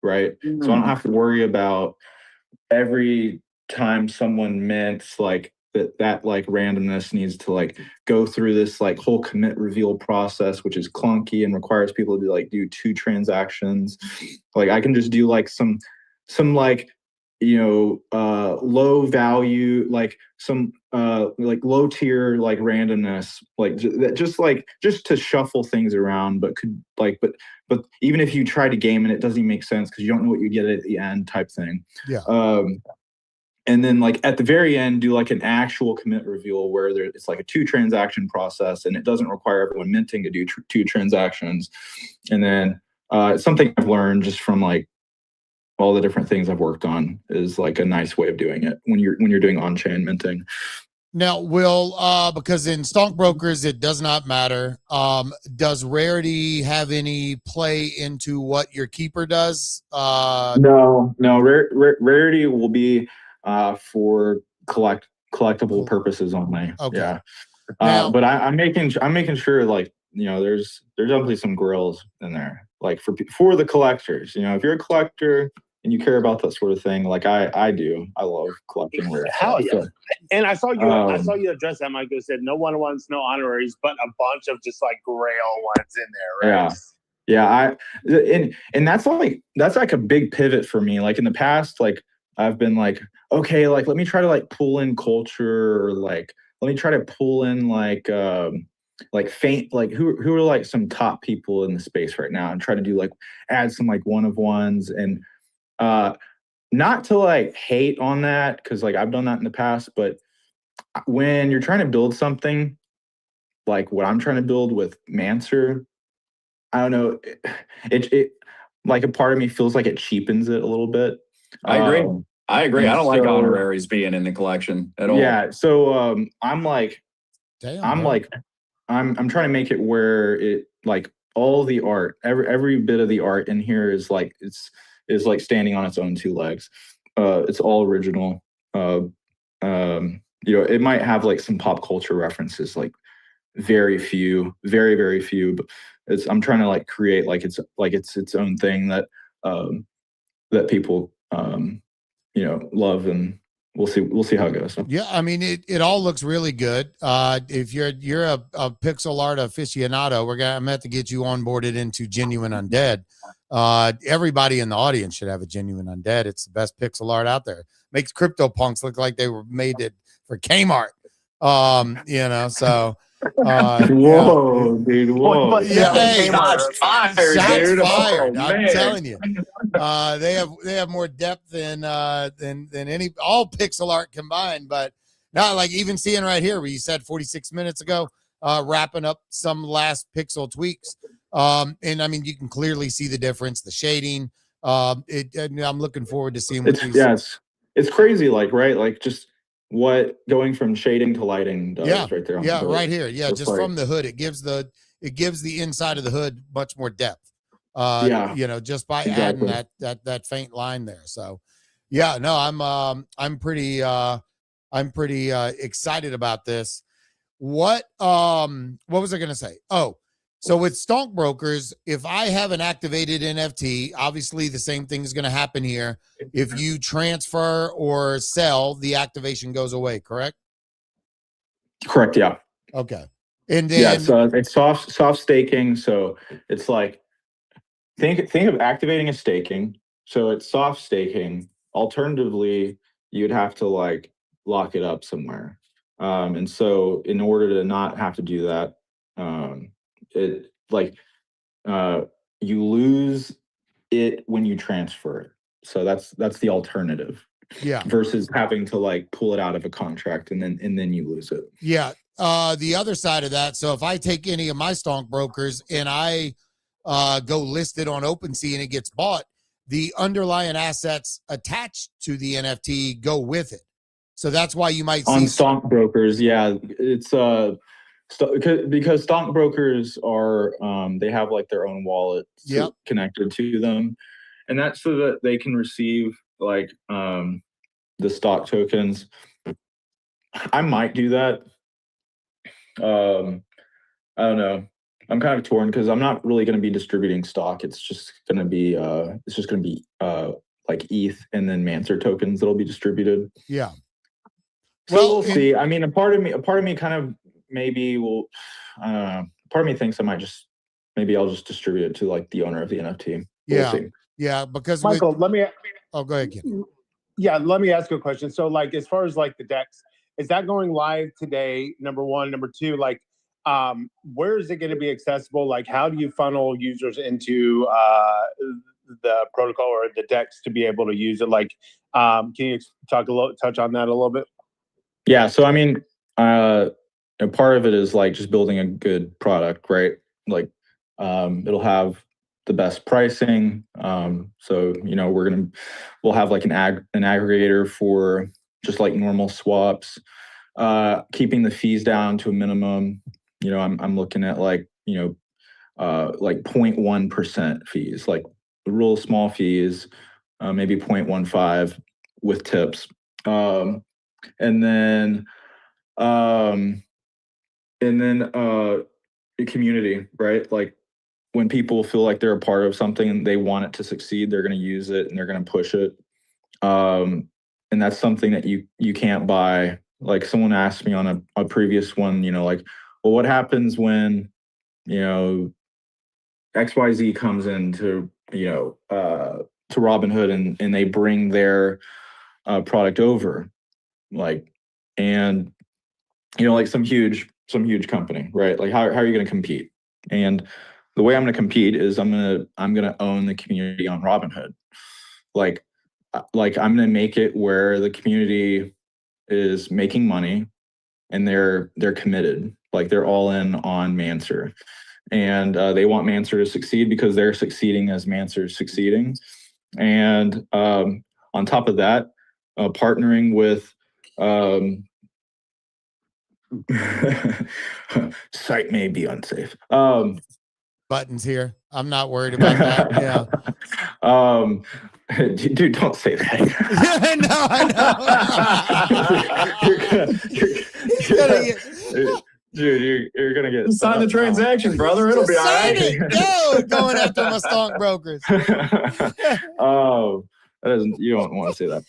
right? So I don't have to worry about every time someone mints like that like randomness needs to like go through this like whole commit reveal process, which is clunky and requires people to like do 2 transactions. Like I can just do like some like, you know, low value, like some like low tier like randomness, like just to shuffle things around, but could like but even if you try to game it doesn't even make sense because you don't know what you get at the end type thing.
Yeah.
And then like at the very end, do like an actual commit reveal where it's like a 2 transaction process and it doesn't require everyone minting to do 2 transactions. And then it's something I've learned just from like all the different things I've worked on is like a nice way of doing it when you're doing on-chain minting.
Now, Will, because in stockbrokers it does not matter. Does rarity have any play into what your keeper does?
No. Rarity will be for collectible purposes only.
Okay.
Yeah.
Now,
but I'm making sure like, you know, there's definitely some grills in there, like for the collectors. You know, if you're a collector and you care about that sort of thing, like I do, I love collecting rare
Hell
stuff.
yeah!
So,
and I saw you address that, Michael. Said no one wants no honoraries, but a bunch of just like grail ones in there, right?
Yeah. And that's like a big pivot for me. Like in the past, like I've been like, okay, like let me try to like pull in culture, or like let me try to pull in like faint, like who are like some top people in the space right now, and try to do like add some like one of ones, and not to like hate on that because like I've done that in the past, but when you're trying to build something like what I'm trying to build with MANCER, I don't know, it like a part of me feels like it cheapens it a little bit.
I agree. I don't like honoraries being in the collection at all.
Yeah, so I'm
damn,
I'm trying to make it where it like all the art, every bit of the art in here is like is like standing on its own 2 legs. It's all original. You know, it might have like some pop culture references, like very very few, but I'm trying to like create like it's its own thing that that people you know love, and we'll see how it goes.
Yeah, I mean it all looks really good. If you're a pixel art aficionado, I'm gonna have to get you onboarded into Genuine Undead. Everybody in the audience should have a Genuine Undead. It's the best pixel art out there. Makes CryptoPunks look like they were made it for Kmart. You know, so
whoa, dude, whoa.
Yeah, hey,
shots fired, dude.
Fired.
Oh,
I'm telling you. They have more depth than any all pixel art combined, but not like even seeing right here where you said 46 minutes ago, wrapping up some last pixel tweaks. And I mean you can clearly see the difference, the shading. I'm looking forward to seeing what
it's crazy, like, right? Like just what going from shading to lighting does right there on the hood.
Right here. Yeah, just
like,
from the hood, it gives the inside of the hood much more depth. You know, just by adding that faint line there. So yeah, no, I'm pretty excited about this. What was I gonna say? Oh, so with stockbrokers, if I have an activated NFT, obviously the same thing is going to happen here. If you transfer or sell, the activation goes away, correct?
Correct, yeah.
Okay. And then
so it's soft staking. So it's like think of activating a staking. So it's soft staking. Alternatively, you'd have to like lock it up somewhere. And so in order to not have to do that, It like you lose it when you transfer it. So that's the alternative.
Yeah.
Versus having to like pull it out of a contract and then you lose it.
Yeah. The other side of that. So if I take any of my stockbrokers and I go list it on OpenSea and it gets bought, the underlying assets attached to the NFT go with it. So that's why you might see
on stockbrokers. Yeah, it's because stockbrokers are they have like their own wallet connected to them, and that's so that they can receive like the stock tokens. I might do that. I don't know. I'm kind of torn because I'm not really going to be distributing stock. It's just going to be like ETH and then MANCER tokens that'll be distributed.
Yeah.
So we'll see. I mean, a part of me kind of maybe will. Part of me thinks I might just I'll just distribute it to like the owner of the NFT.
Yeah.
We'll see.
Yeah. Because
Michael, let me.
Oh, go ahead, Ken.
Yeah, let me ask you a question. So, like, as far as like the DEX, is that going live today? Number one, number two, like, where is it going to be accessible? Like, how do you funnel users into the protocol or the DEX to be able to use it? Like, can you touch on that a little bit?
Yeah. So, I mean, part of it is like just building a good product, right? Like, it'll have the best pricing. So, we'll have like an aggregator for just like normal swaps, keeping the fees down to a minimum. I'm looking at like 0.1% fees, like the real small fees, maybe 0.15 with tips. And then the community, right? Like when people feel like they're a part of something and they want it to succeed, they're going to use it and they're going to push it. And that's something that you can't buy. Like someone asked me on a previous one, like, well, what happens when, XYZ comes into, to Robinhood and they bring their product over, like, and, like some huge company, right? Like how are you going to compete? And the way I'm going to compete is I'm going to own the community on Robinhood. Like I'm going to make it where the community is making money and they're committed. Like they're all in on MANCER. And they want MANCER to succeed because they're succeeding as MANCER is succeeding. And on top of that, partnering with site may be unsafe.
Buttons here. I'm not worried about that. Yeah.
Dude, don't say that.
No, I know.
You're gonna get
sign the transaction, brother. It'll be all right.
Going after my stockbrokers.
Oh, you don't want to say that.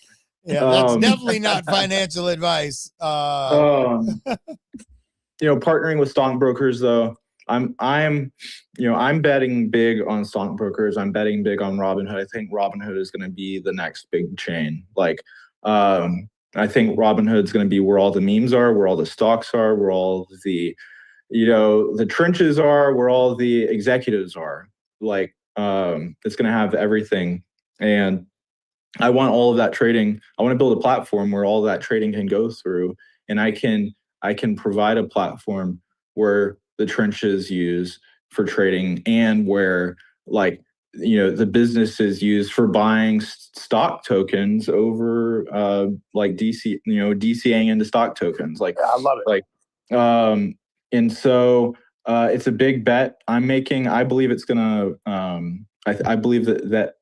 Yeah, that's definitely not financial advice.
Partnering with stockbrokers though, I'm betting big on stockbrokers. I'm betting big on Robinhood. I think Robinhood is going to be the next big chain. Like, I think Robinhood's going to be where all the memes are, where all the stocks are, where all the, the trenches are, where all the executives are. Like, it's going to have everything. And I want all of that trading. I want to build a platform where all that trading can go through, and I can provide a platform where the trenches use for trading and where the business is used for buying stock tokens over DCAing into stock tokens. Like,
I love it.
And so it's a big bet I'm making. I believe it's gonna. I believe that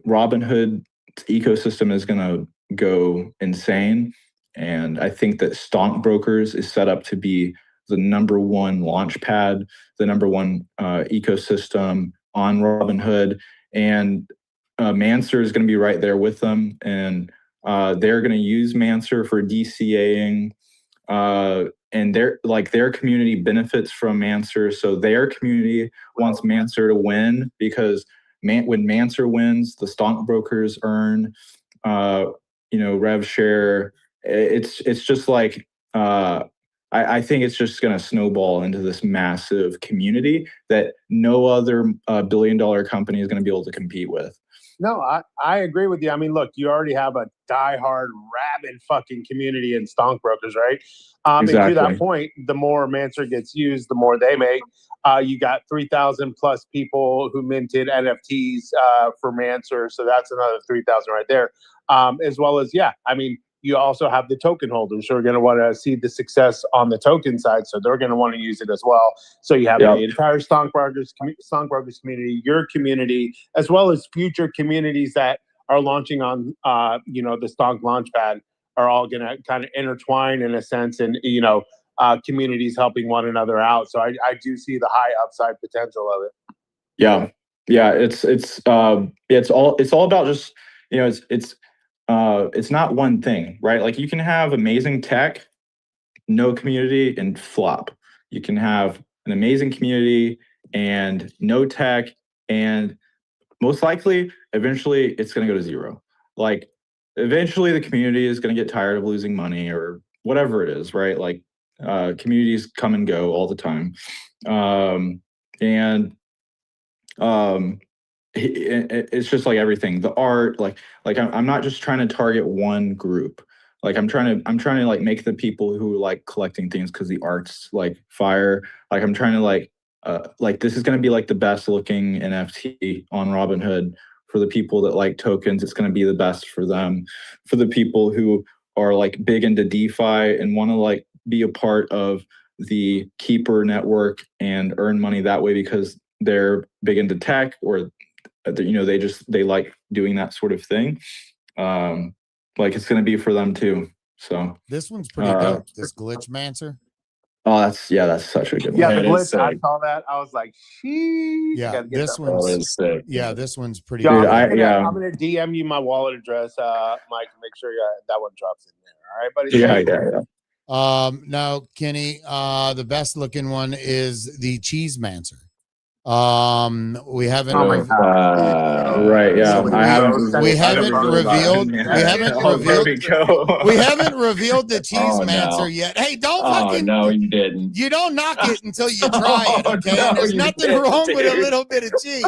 Robinhood's ecosystem is gonna go insane, and I think that stockbrokers is set up to be the number one launch pad, the number one ecosystem on Robinhood, and MANCER is going to be right there with them, and they're going to use MANCER for DCAing, and their community benefits from MANCER, so their community wants MANCER to win because when MANCER wins, the stockbrokers earn, rev share. It's just like. I think it's just going to snowball into this massive community that no other billion-dollar company is going to be able to compete with.
No, I agree with you. I mean, look, you already have a diehard, rabid fucking community in stockbrokers, right?
Exactly.
And to that point, the more MANCER gets used, the more they make. You got 3,000 plus people who minted NFTs for MANCER, so that's another 3,000 right there. As well as, yeah, I mean, you also have the token holders who are going to want to see the success on the token side, so they're going to want to use it as well. So you have the entire stockbrokers community, your community, as well as future communities that are launching on, the Stonk Launchpad are all going to kind of intertwine in a sense, and communities helping one another out. So I do see the high upside potential of it.
Yeah, it's all about just it's not one thing, right? Like you can have amazing tech, no community, and flop. You can have an amazing community and no tech, and most likely, eventually, it's going to go to zero. Like eventually, the community is going to get tired of losing money or whatever it is, right? Like communities come and go all the time, and it's just like everything. The art, like I'm not just trying to target one group. Like I'm trying to like make the people who like collecting things because the art's like fire. Like I'm trying to like this is going to be like the best looking NFT on Robinhood. For the people that like tokens, it's going to be the best for them. For the people who are like big into DeFi and want to like be a part of the Keeper network and earn money that way because they're big into tech, or they like doing that sort of thing. Like it's going to be for them too. So
this one's pretty dope. This glitch MANCER.
Oh, that's such a good one.
Yeah, the glitch. I saw that. I was like, sheesh.
Yeah, this one's sick. Yeah, this one's pretty.
Dude,
good.
I'm gonna DM you my wallet address, Mike, and make sure that one drops in there. All right, buddy.
Yeah.
Now, Kenny, the best looking one is the cheese MANCER. We haven't.
Right. Yeah.
We haven't revealed the cheese MANCER yet. Hey, don't fucking.
No, you didn't.
You don't knock it until you try it. Okay. No, there's nothing wrong with a little bit of cheese.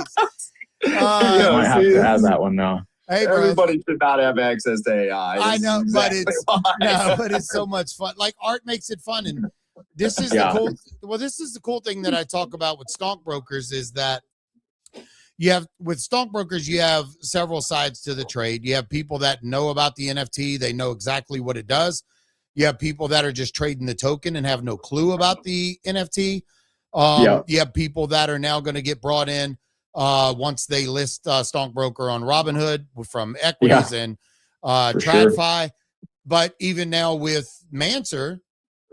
Might have to add that one now.
Hey, bro.
Everybody should not have access to AI.
I know, but it's so much fun. Like art makes it fun, and this is the cool. Well, this is the cool thing that I talk about with stockbrokers is that with stockbrokers, you have several sides to the trade. You have people that know about the NFT, they know exactly what it does. You have people that are just trading the token and have no clue about the NFT. You have people that are now going to get brought in once they list stockbroker on Robinhood from equities and TradFi. Sure. But even now with MANCER,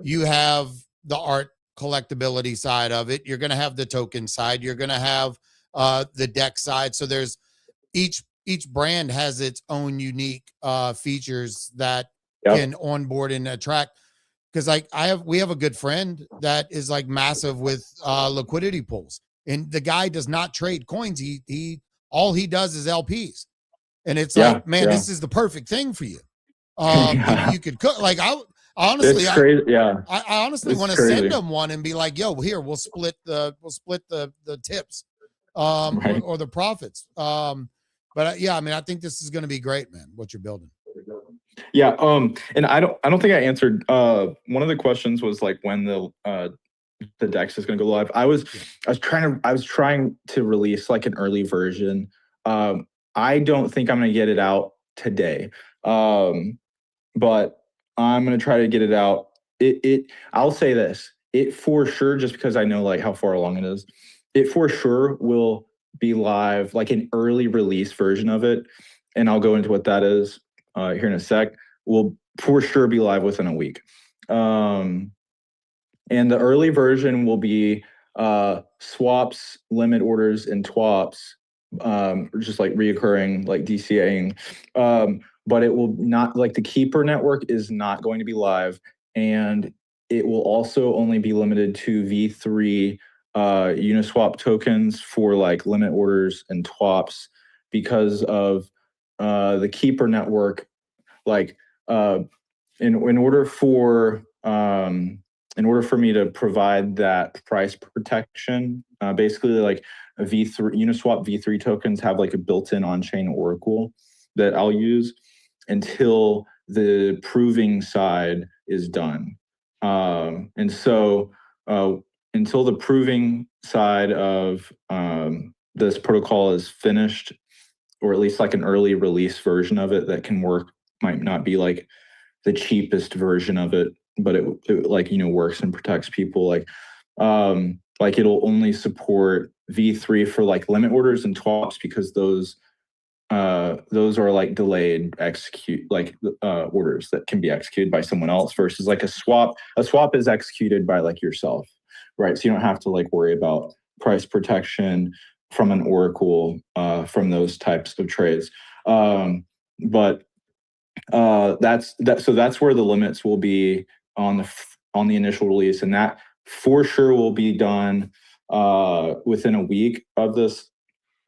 you have the art collectability side of it. You're going to have the token side. You're going to have the deck side. So there's each brand has its own unique features that can onboard and attract. Because like we have a good friend that is like massive with liquidity pools, and the guy does not trade coins. He all he does is LPs, and it's like, man, this is the perfect thing for you. You could cook like I honestly want to send them one and be like, yo, here we'll split the tips or the profits. But yeah, I mean, I think this is going to be great, man, what you're building.
Yeah. And I don't think I answered one of the questions was like when the DEX is going to go live. I was trying to release like an early version. I don't think I'm going to get it out today. But I'm going to try to get it out. I'll say this, it for sure, just because I know like how far along it is, it for sure will be live, like an early release version of it. And I'll go into what that is here in a sec. Will for sure be live within a week. And the early version will be swaps, limit orders, and TWAPs, just like reoccurring, like DCAing. But it will not, like the Keeper network is not going to be live, and it will also only be limited to V3 Uniswap tokens for like limit orders and TWAPs because of the Keeper network. Like in order for in order for me to provide that price protection, basically like a V3 Uniswap V3 tokens have like a built-in on-chain oracle that I'll use until the proving side is done. And so until the proving side of this protocol is finished, or at least like an early release version of it that can work, might not be like the cheapest version of it, but it like, you know, works and protects people. Like it'll only support V3 for like limit orders and TWAPs, because those are like delayed execute, like orders that can be executed by someone else, versus like a swap. A swap is executed by like yourself, right? So you don't have to like worry about price protection from an oracle from those types of trades. But that's where the limits will be on the initial release, and that for sure will be done within a week of this.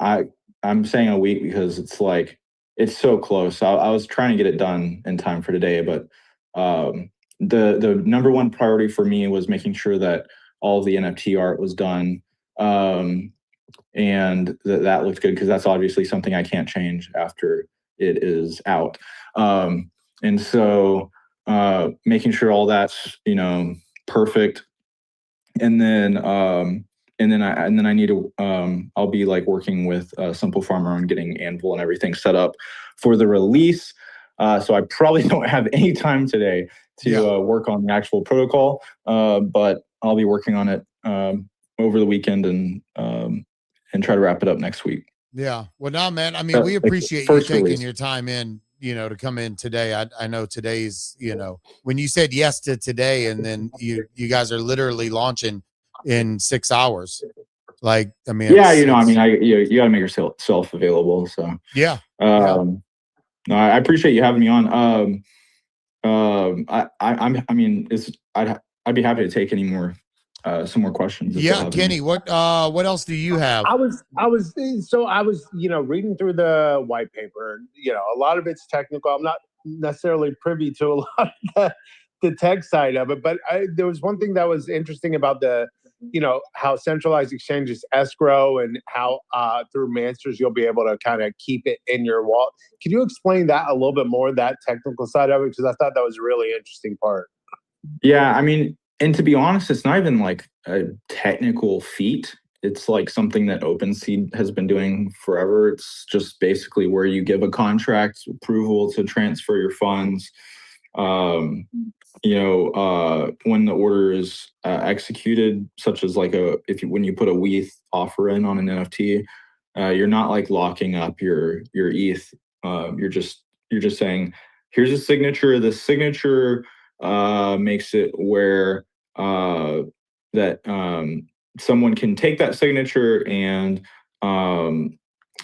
I'm saying a week because it's like it's so close. I was trying to get it done in time for today, but the number one priority for me was making sure that all of the NFT art was done, and that looked good, because that's obviously something I can't change after it is out. And so making sure all that's, you know, perfect, and then I need to I'll be like working with Simple Farmer on getting Anvil and everything set up for the release. So I probably don't have any time today to work on the actual protocol, but I'll be working on it over the weekend and try to wrap it up next week.
Yeah. Well, no, man. I mean, we appreciate you taking your time in, you know, to come in today. I know today's, you know, when you said yes to today, and then you guys are literally launching in 6 hours. Like, I mean,
yeah, you know, I mean, you got to make yourself available. So
yeah.
No, I appreciate you having me on. I mean, I'd be happy to take any more some more questions.
Yeah, Kenny, what else do you have?
I was, you know, reading through the white paper. You know, a lot of it's technical. I'm not necessarily privy to a lot of the tech side of it, but there was one thing that was interesting about the, you know, how centralized exchanges escrow, and how through Mancers you'll be able to kind of keep it in your wallet. Can you explain that a little bit more, that technical side of it? Because I thought that was a really interesting part.
Yeah, I mean, and to be honest, it's not even like a technical feat. It's like something that OpenSea has been doing forever. It's just basically where you give a contract approval to transfer your funds. You know, when the order is executed, such as like when you put a WETH offer in on an NFT, you're not like locking up your ETH. You're just saying, here's a signature. The signature makes it where that someone can take that signature and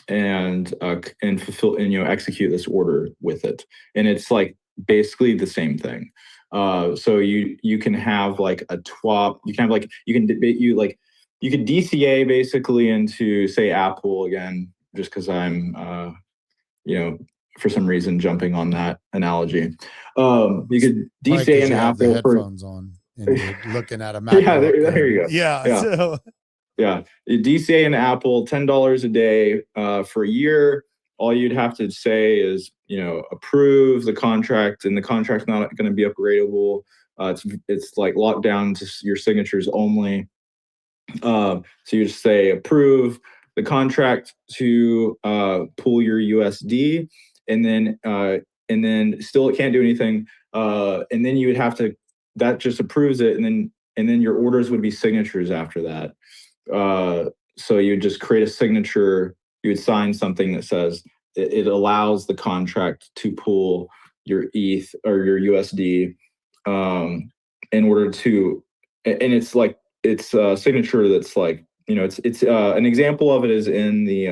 fulfill and, you know, execute this order with it, and it's like basically the same thing. So you can have like a TWAP. You can have like you can DCA basically into, say, Apple again, just because I'm you know, for some reason jumping on that analogy. You could DCA into Apple
the headphones on and you're looking at a Mac.
Yeah, there you go.
Yeah. So
yeah, DCA into Apple, $10 a day for a year. All you'd have to say is, you know, approve the contract, and the contract's not going to be upgradable. It's like locked down to your signatures only. So you just say approve the contract to pull your USD, and then still it can't do anything. And then you would have to, that just approves it, and then your orders would be signatures after that. So you would just create a signature. You would sign something that says it allows the contract to pull your ETH or your USD in order to, and it's like, it's a signature that's like, you know, it's an example of it is in the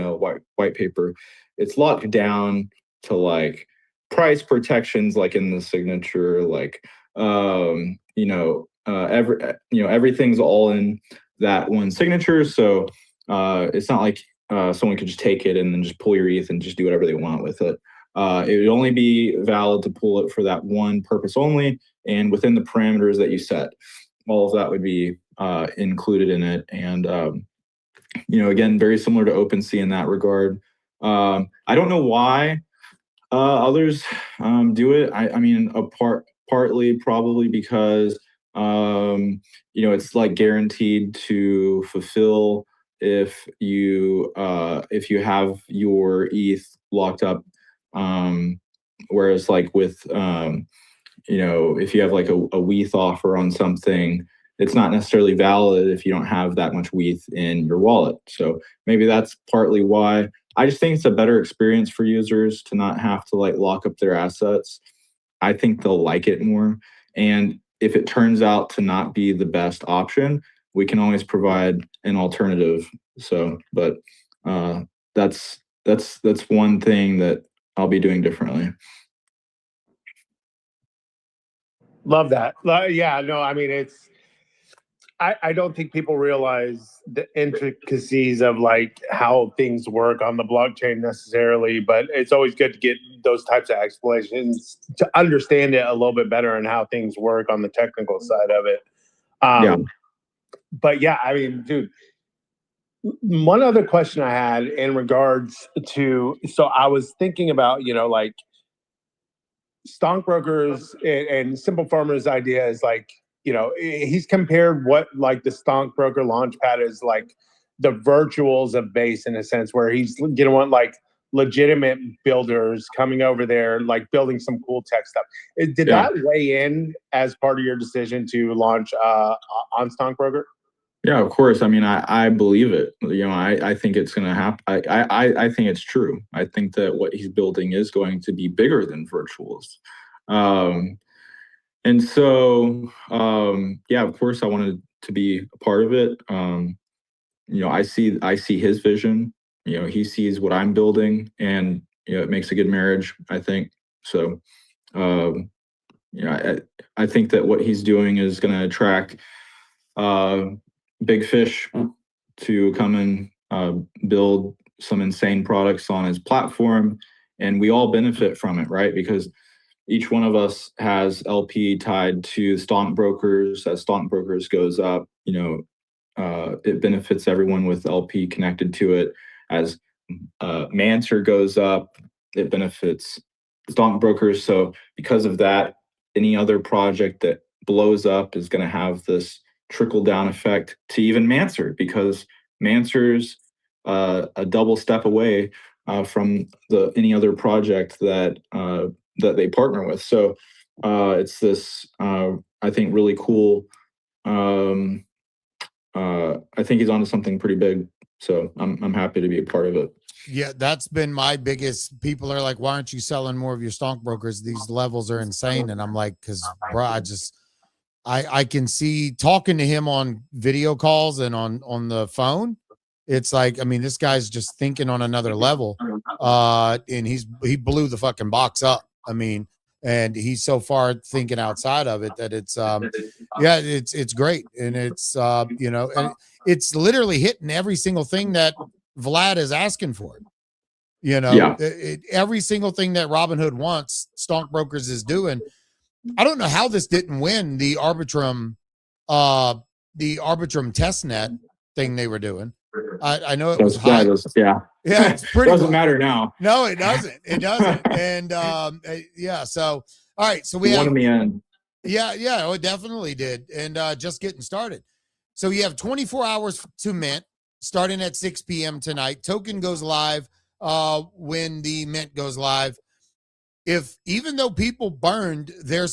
white paper. It's locked down to like price protections, like in the signature, like you know, everything's all in that one signature. So it's not like someone could just take it and then just pull your ETH and just do whatever they want with it. It would only be valid to pull it for that one purpose only, and within the parameters that you set. all of that would be included in it. And, again, very similar to OpenSea in that regard. I don't know why others do it. I mean, partly probably because, it's like guaranteed to fulfill if you have your ETH locked up. Whereas like with, if you have like a WETH offer on something, it's not necessarily valid if you don't have that much WETH in your wallet. So maybe that's partly why. I just think it's a better experience for users to not have to like lock up their assets. I think they'll like it more. And if it turns out to not be the best option, we can always provide an alternative. So, but that's one thing that I'll be doing differently.
Love that. Yeah, no, I mean, I don't think people realize the intricacies of like how things work on the blockchain necessarily, but it's always good to get those types of explanations to understand it a little bit better and how things work on the technical side of it.
Yeah.
But yeah, I mean, dude, one other question I had in regards to, so I was thinking about, like stockbrokers and Simple Farmer's idea is like, he's compared what like the stockbroker launchpad is like the virtuals of base in a sense, where he's gonna want like legitimate builders coming over there, like building some cool tech stuff. Did that weigh in as part of your decision to launch on Stonkbroker?
Yeah, of course. I mean, I believe it. I think it's going to happen. I think it's true. I think that what he's building is going to be bigger than virtuals. And so, yeah, of course, I wanted to be a part of it. I see his vision. He sees what I'm building, and it makes a good marriage, I think. So, I think that what he's doing is going to attract big fish to come and build some insane products on his platform, and we all benefit from it, right? Because each one of us has LP tied to stockbrokers. As stockbrokers goes up, it benefits everyone with LP connected to it. As MANCER goes up, it benefits stockbrokers. So because of that, any other project that blows up is going to have this trickle down effect to even MANCER, because MANCER's a double step away from any other project that they partner with. So it's this, I think, really cool. I think he's onto something pretty big. So I'm happy to be a part of it.
Yeah, that's been my biggest. People are like, why aren't you selling more of your stockbrokers? These levels are insane. And I'm like, because bro, I can see talking to him on video calls and on the phone. It's like, I mean, this guy's just thinking on another level. And he blew the fucking box up. I mean, and he's so far thinking outside of it that it's it's great. And it's and it's literally hitting every single thing that Vlad is asking for. Every single thing that Robinhood wants, Stonkbrokers is doing. I don't know how this didn't win the Arbitrum testnet thing they were doing. I know it was high.
Yeah,
it's pretty.
Doesn't matter now.
No, it doesn't. It doesn't. And yeah. So all right. So we
have in the end.
Yeah. It definitely did. And just getting started. So you have 24 hours to mint, starting at 6 p.m. tonight. Token goes live when the mint goes live. Even though people burned their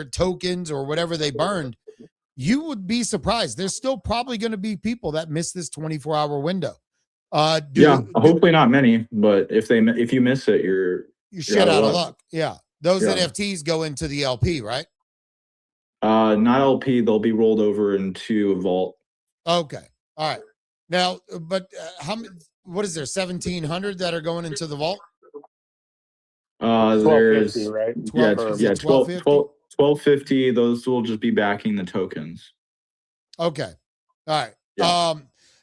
tokens or whatever they burned, you would be surprised. There's still probably going to be people that miss this 24-hour window.
Hopefully not many, but if you miss it, you're
shit out of luck. Yeah. Those NFTs go into the LP, right?
Not LP. They'll be rolled over into a vault.
Okay. All right. Now, but what is there? 1,700 that are going into the vault?
There's right?
1250. Those will just be backing the tokens.
Okay. All right. Yeah.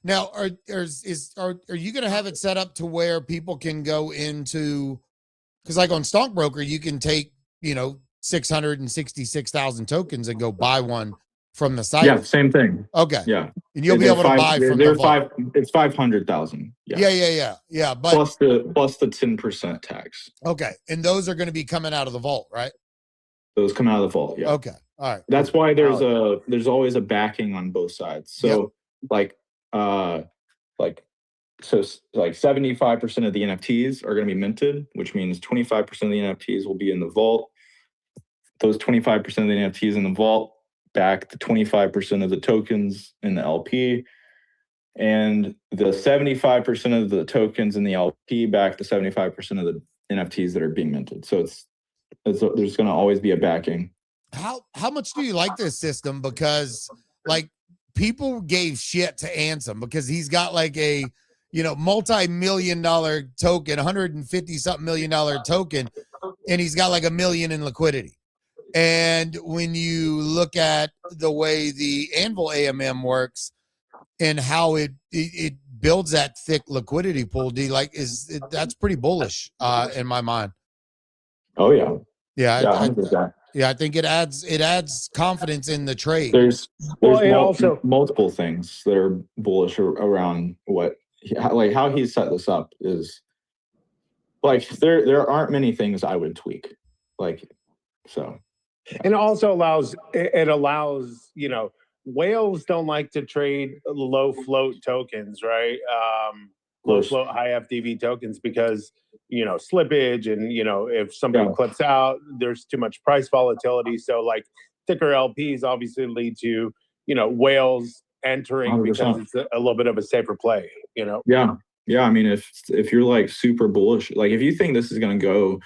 Now are you going to have it set up to where people can go into, because like on Stonkbroker, you can take 666,000 tokens and go buy one from the site?
Yeah, same thing.
Okay.
Yeah.
And you'll be able to buy from the vault.
It's 500,000.
Yeah. But
plus the 10% tax.
okay. And those are going to be coming out of the vault, right?
Those come out of the vault. Yeah.
Okay. All right.
That's why there's always a backing on both sides. So like 75% of the NFTs are going to be minted, which means 25% of the NFTs will be in the vault. Those 25% of the NFTs in the vault back the 25% of the tokens in the LP, and the 75% of the tokens in the LP back the 75% of the NFTs that are being minted. So there's going to always be a backing.
How much do you like this system? Because like people gave shit to Ansem because he's got like a multi-million-dollar token, $150-something million token, and he's got like $1 million in liquidity. And when you look at the way the Anvil AMM works and how it builds that thick liquidity pool, that's pretty bullish in my mind.
Oh yeah.
Yeah, I think it adds confidence in the trade.
There's multiple things that are bullish around how he set this up is like there aren't many things I would tweak.
And it also allows whales don't like to trade low float tokens, right? Low float high FDV tokens because slippage and if somebody clips out, there's too much price volatility. So like thicker LPs obviously lead to whales entering 100%. Because it's a little bit of a safer play.
Yeah. I mean, if you're like super bullish, like if you think this is going to go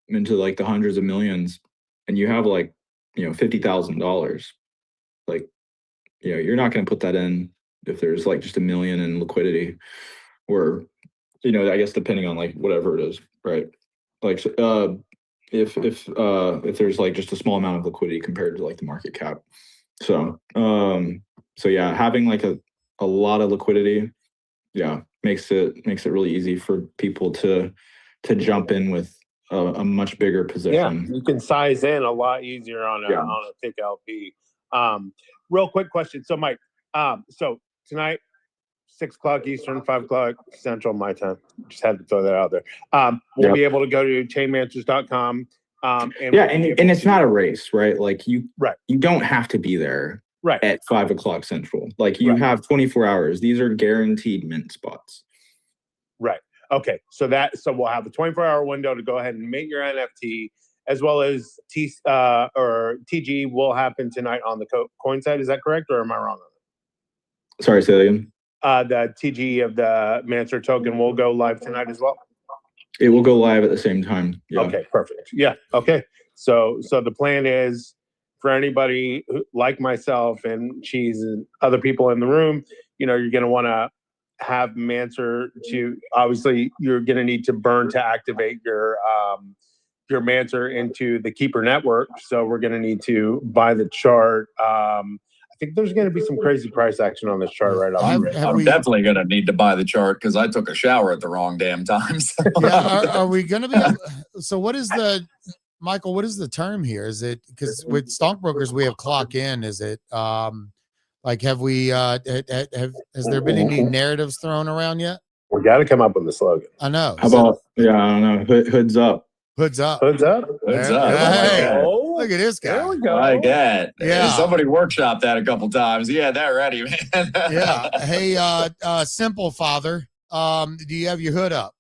into like the hundreds of millions, and you have like $50,000, like you're not going to put that in if there's like just $1 million in liquidity, or I guess depending on like whatever it is, right? Like if there's like just a small amount of liquidity compared to like the market cap. So yeah, having like a lot of liquidity, makes it really easy for people to jump in with a much bigger position.
Yeah, you can size in a lot easier on a thick LP. Real quick question. So Mike, so tonight, 6 o'clock Eastern, 5 o'clock Central, my time. Just had to throw that out there. We'll be able to go to chainmancers.com. And
it's not a race, right? Like you don't have to be there at 5 o'clock Central. Like you have 24 hours. These are guaranteed mint spots.
Right. Okay. So we'll have a 24-hour window to go ahead and mint your NFT, as well as TG will happen tonight on the coin site. Is that correct, or am I wrong on that?
Sorry, say that again.
The TG of the MANCER token will go live tonight as well.
It will go live at the same time. Yeah.
Okay, perfect. Yeah. Okay. So the plan is for anybody like myself and Cheese and other people in the room, you're going to want to have MANCER to, obviously you're going to need to burn to activate your MANCER into the Keeper network. So we're going to need to buy the chart. I think there's going to be some crazy price action on this chart right off.
I'm definitely going to need to buy the chart because I took a shower at the wrong damn time. So.
Yeah, are we going to be? So what is Michael? What is the term here? Is it because with stockbrokers we have clock in? Is it like have we? Has there been any narratives thrown around yet?
We got to come up with a slogan.
I know.
How about I don't know. Hoods up.
Hoods up.
Hoods up.
Hoods up.
Hey, look at this guy.
There we go.
Like that.
Yeah.
Somebody workshopped that a couple times. Yeah, that ready, man.
Yeah. Hey, Simple Father. Do you have your hood up?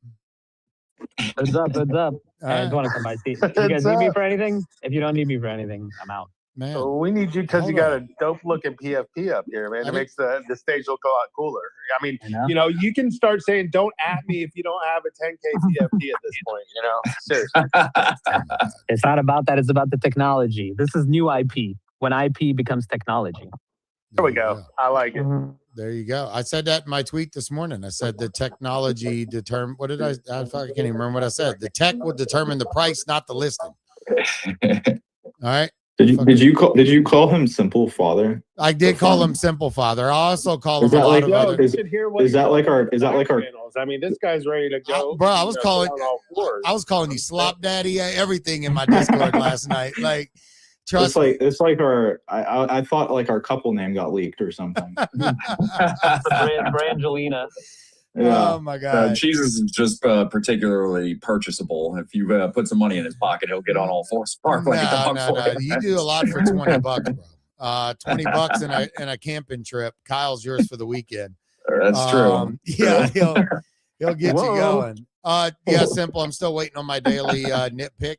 Hoods up. Hoods up. I just want to come by. See, you guys need me for anything? If you don't need me for anything, I'm out.
Man.
So we need you because you got a dope looking PFP up here, man. It makes the stage look a lot cooler. I mean, you can start saying, don't at me if you don't have a 10K PFP at this point, Seriously.
It's not about that. It's about the technology. This is new IP. When IP becomes technology.
There we go. I like it.
There you go. I said that in my tweet this morning. I said the technology determine. What did I can't even remember what I said. The tech will determine the price, not the listing. All right.
Did you call him Simple Father?
I did call him Simple Father. I also call him a lot of other.
Is that like our?
I mean, this guy's ready to go.
Bro, I was calling you slop daddy, everything in my Discord last night. Like, Trust me.
It's like our I thought like our couple name got leaked or something.
Brangelina.
Oh my God.
Jesus is just particularly purchasable. If you put some money in his pocket, he'll get on all four sparkling.
No. You do a lot for $20, bro. $20 and a camping trip. Kyle's yours for the weekend.
That's true.
Yeah, he'll get you going. Yeah, simple. I'm still waiting on my daily nitpick.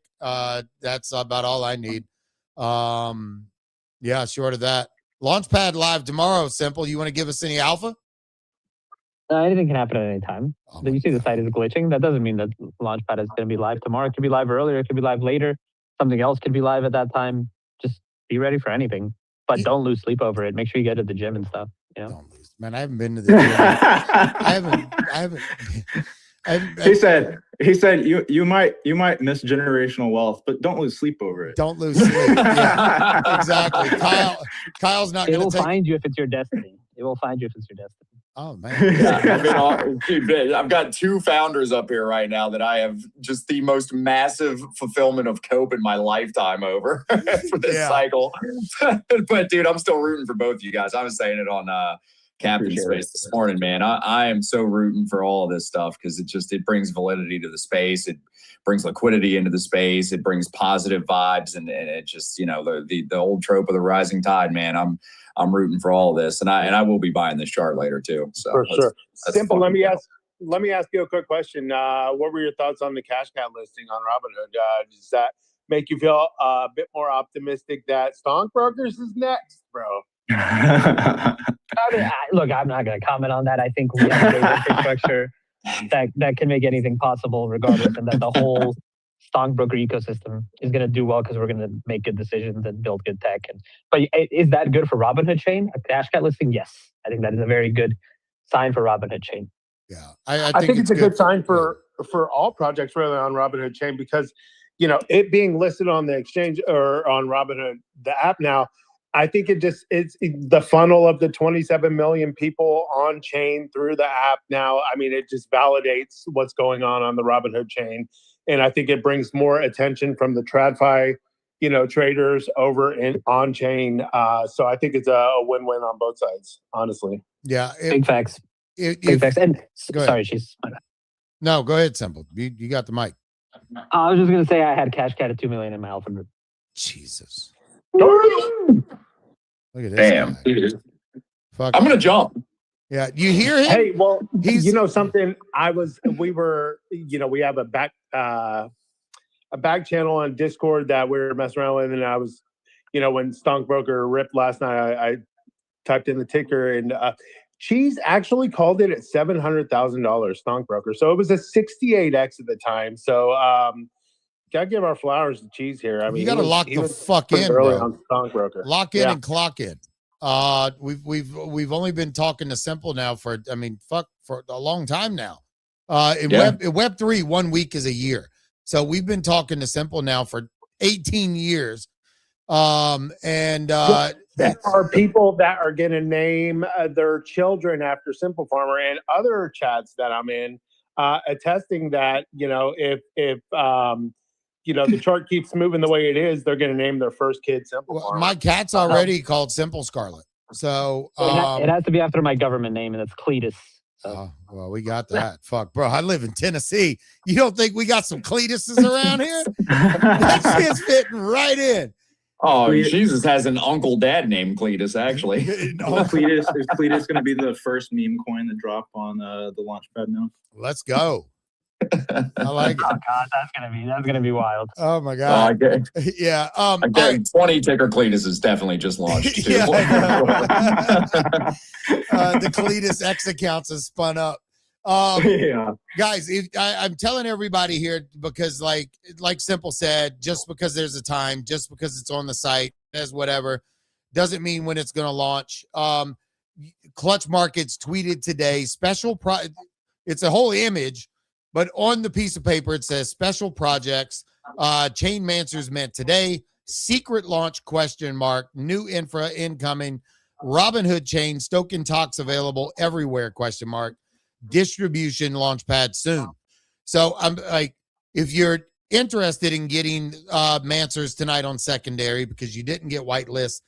That's about all I need. Yeah, short of that. Launchpad live tomorrow, simple. You want to give us any alpha?
Anything can happen at any time.
Oh
You see the site is glitching. That doesn't mean that Launchpad is going to be live tomorrow. It could be live earlier. It could be live later. Something else could be live at that time. Just be ready for anything. But don't lose sleep over it. Make sure you get to the gym and stuff. You know?
Don't lose. Man, I haven't been to the gym. I haven't.
He said you might miss generational wealth, but don't lose sleep over it.
Don't lose sleep. Yeah, exactly. Kyle's not going to
find you if it's your destiny. It will find you if it's your destiny.
Oh man.
Yeah, dude, I've got two founders up here right now that I have just the most massive fulfillment of cope in my lifetime over for this cycle. But dude, I'm still rooting for both of you guys. I was saying it on Captain Space this morning, man. I am so rooting for all of this stuff because it brings validity to the space. It brings liquidity into the space. It brings positive vibes, and it just, you know, the old trope of the rising tide, man. I'm rooting for all of this, and I will be buying this chart later too. So
for sure. Simple. Let me
fun.
ask you a quick question. What were your thoughts on the cash cat listing on Robinhood? Does that make you feel a bit more optimistic that Stonkbrokers is next, bro?
Look, I'm not going to comment on that. I think we have great infrastructure that can make anything possible, regardless, and that the whole stockbroker ecosystem is going to do well because we're going to make good decisions and build good tech. But is that good for Robinhood Chain? A cash cat listing? Yes, I think that is a very good sign for Robinhood Chain.
Yeah,
I think it's a good sign for all projects really on Robinhood Chain because, you know, it being listed on the exchange or on Robinhood, the app now, I think it's the funnel of the 27 million people on chain through the app now. I mean, it just validates what's going on the Robinhood chain. And I think it brings more attention from the TradFi, you know, traders over on chain. So I think it's a win-win on both sides, honestly.
Yeah.
Big facts. Big facts. And sorry, she's.
No, go ahead, Simple. You got the mic.
I was just going to say I had cash cat at 2 million in my alpha group.
Jesus. Look at this.
Damn.
Fuck.
I'm going to jump.
Yeah. You hear him?
Hey, well, you know something, we have a back channel on Discord that we're messing around with. And I was, you know, when Stonkbroker ripped last night, I typed in the ticker and Cheese actually called it at $700,000 Stonkbroker. So it was a 68X at the time. So, gotta give our flowers to Cheese here. I mean,
you gotta lock the fuck in,
early
bro.
on Stonkbroker.
Lock in and clock in. We've only been talking to Simple now for a long time now. In Web3, 1 week is a year. So we've been talking to Simple now for 18 years.
There are people that are going to name their children after Simple Farmer, and other chats that I'm in attesting that, you know, if you know, the chart keeps moving the way it is, they're going to name their first kid Simple Farmer.
My cat's already called Simple Scarlet. So
it has to be after my government name, and it's Cletus. So.
Well, we got that. Fuck, bro. I live in Tennessee. You don't think we got some Cletuses around here? That shit's fitting right in.
Oh, Jesus has an uncle dad named Cletus, actually.
Is Cletus going to be the first meme coin to drop on the Launchpad now?
Let's go. I like it.
Oh God, that's gonna be wild.
Oh my God. Yeah.
Again, 20 ticker Cletus is definitely just launched too.
The Cletus X accounts has spun up. Guys, I'm telling everybody here because like Simple said, just because there's a time, just because it's on the site, as whatever, doesn't mean when it's going to launch. Clutch Markets tweeted today, it's a whole image, but on the piece of paper, it says special projects, chain MANCERs meant today, secret launch ? New infra incoming, Robinhood chain, Stoken talks available everywhere ? Distribution launchpad soon. So I'm like, if you're interested in getting MANCERs tonight on secondary because you didn't get whitelist,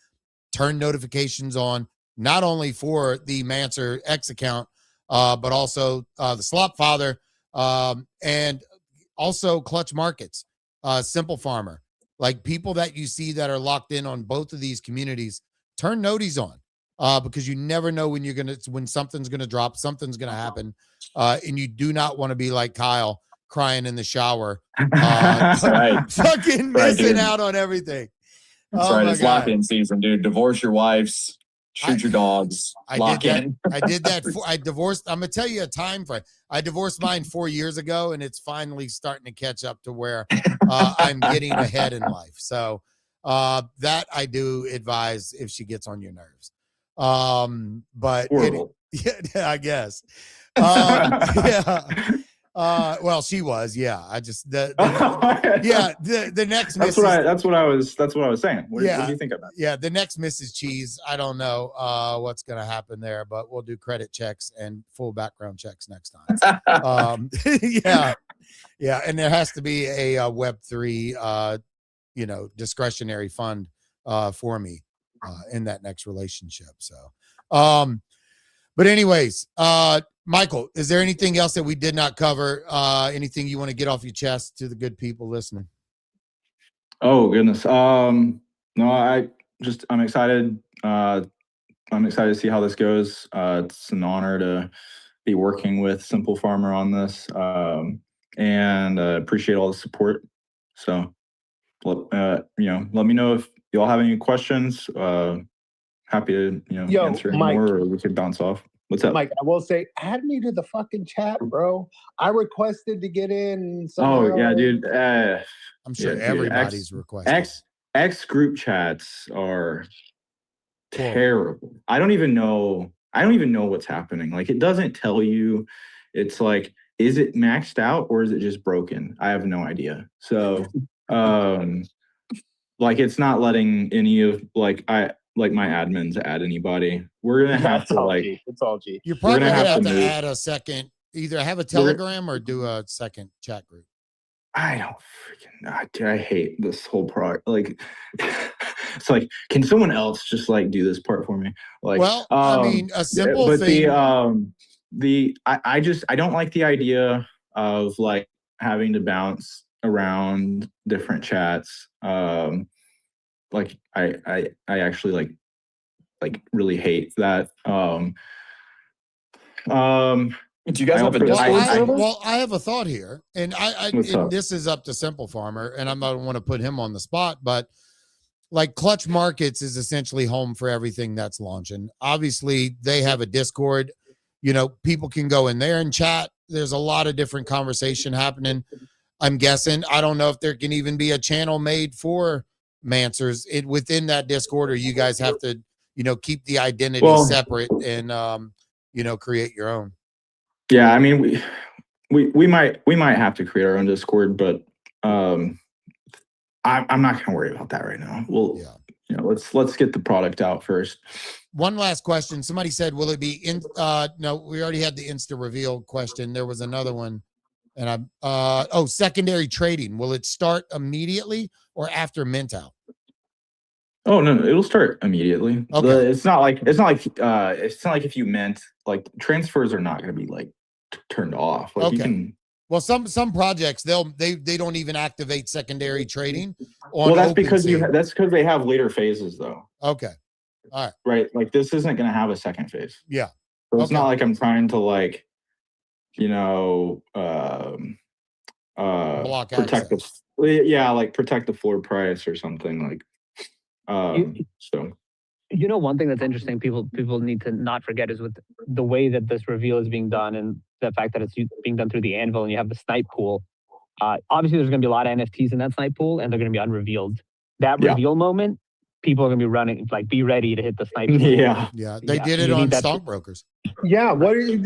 turn notifications on, not only for the MANCER X account, but also the Slop Father, and also Clutch Markets, Simple Farmer. Like people that you see that are locked in on both of these communities, turn noties on. Because you never know when something's gonna drop, something's gonna happen, and you do not want to be like Kyle crying in the shower,
Right.
fucking missing out on everything.
That's right. It's lock-in season, dude. Divorce your wives, shoot your dogs, lock in.
I did that. I divorced. I'm gonna tell you a time frame. I divorced mine 4 years ago, and it's finally starting to catch up to where I'm getting ahead in life. So that I do advise if she gets on your nerves. But yeah, I guess. Yeah. Well, she was. Yeah. I just the next.
That's what I was saying. What do you think about?
Yeah, the next Mrs. Cheese. I don't know what's going to happen there, but we'll do credit checks and full background checks next time. Yeah, and there has to be a Web3, discretionary fund for me in that next relationship. So, but anyways, Michael, is there anything else that we did not cover? Anything you want to get off your chest to the good people listening?
Oh goodness. No, I'm excited. I'm excited to see how this goes. It's an honor to be working with Simple Farmer on this, and appreciate all the support. So, let me know if y'all have any questions. Happy to answer any more, or we could bounce off. What's up,
Mike? I will say, add me to the fucking chat, bro. I requested to get in.
Oh yeah, dude.
I'm sure everybody's requesting.
X group chats are terrible. I don't even know what's happening. Like, it doesn't tell you. It's like, is it maxed out or is it just broken? I have no idea. So, like, it's not letting any of my admins add anybody. We're gonna have to
it's all G.
You're probably gonna have to add a second, either have a Telegram or do a second chat group.
I don't freaking dude, I hate this whole part. Like, it's like, can someone else just do this part for me? Like,
well, I mean, a simple thing.
I don't like the idea of having to bounce around different chats. I actually really hate that.
Do you guys have a Discord server?
Well, I have a thought here, and this is up to Simple Farmer, and I don't want to put him on the spot, but Clutch Markets is essentially home for everything that's launching. Obviously, they have a Discord. People can go in there and chat. There's a lot of different conversation happening. I'm guessing. I don't know if there can even be a channel made for MANCERs within that Discord, or you guys have to, keep the identity separate and, create your own.
Yeah, I mean, we might have to create our own Discord, but I'm not going to worry about that right now. Let's get the product out first.
One last question. Somebody said, will it be in? No, we already had the Insta reveal question. There was another one, and secondary trading. Will it start immediately or after mint out?
Oh no, it'll start immediately.
Okay.
It's not like if you mint, transfers are not going to be turned off.
Okay.
You can.
Well, some projects they don't even activate secondary trading.
That's because they have later phases though.
Okay. All
right. Right. This isn't going to have a second phase.
Yeah.
So it's not like I'm trying to
block
protect
access.
Protect the floor price or something so.
One thing that's interesting, people need to not forget, is with the way that this reveal is being done and the fact that it's being done through the Anvil and you have the snipe pool. Obviously, there's going to be a lot of NFTs in that snipe pool, and they're going to be unrevealed. That reveal moment, people are going to be running, be ready to hit the snipe pool.
Yeah. They did it on STONKBROKERs.
Yeah. What are you,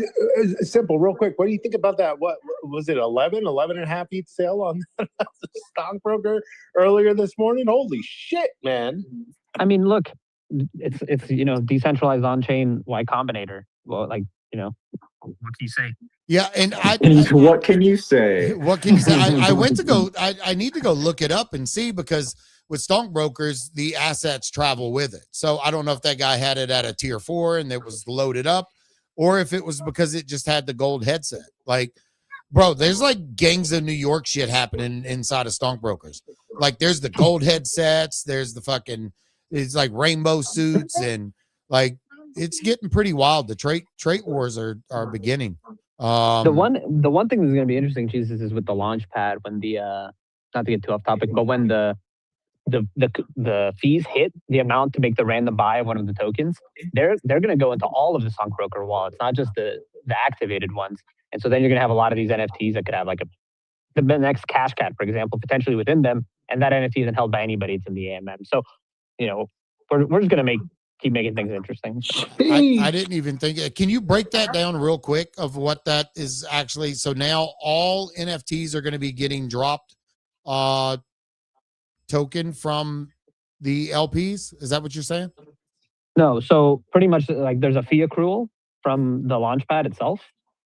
simple, real quick? What do you think about that? What was it? 11 and a half ETH sale on the STONKBROKER earlier this morning? Holy shit, man.
I mean, look, it's decentralized on-chain Y Combinator. Well, what can you say?
Yeah, and
What can you say?
what can you say? I went to go. I need to go look it up and see, because with stonkbrokers, the assets travel with it. So I don't know if that guy had it at a tier 4 and it was loaded up, or if it was because it just had the gold headset. Like, bro, there's like gangs of New York shit happening inside of stonkbrokers. Like, there's the gold headsets, there's the fucking, it's like rainbow suits, and like it's getting pretty wild. The trait wars are beginning.
The one thing that's going to be interesting, Jesus, is with the launch pad, when the not to get too off topic, but when the fees hit the amount to make the random buy of one of the tokens, they're going to go into all of the stonkbroker wallets, not just the activated ones. And so then you're going to have a lot of these NFTs that could have like the next cash cat, for example, potentially within them, and that NFT isn't held by anybody. It's in the AMM. So, we're just going to keep making things interesting.
I didn't even think. Can you break that down real quick of what that is actually? So now all NFTs are going to be getting dropped token from the LPs. Is that what you're saying?
No. So pretty much like there's a fee accrual from the launchpad itself,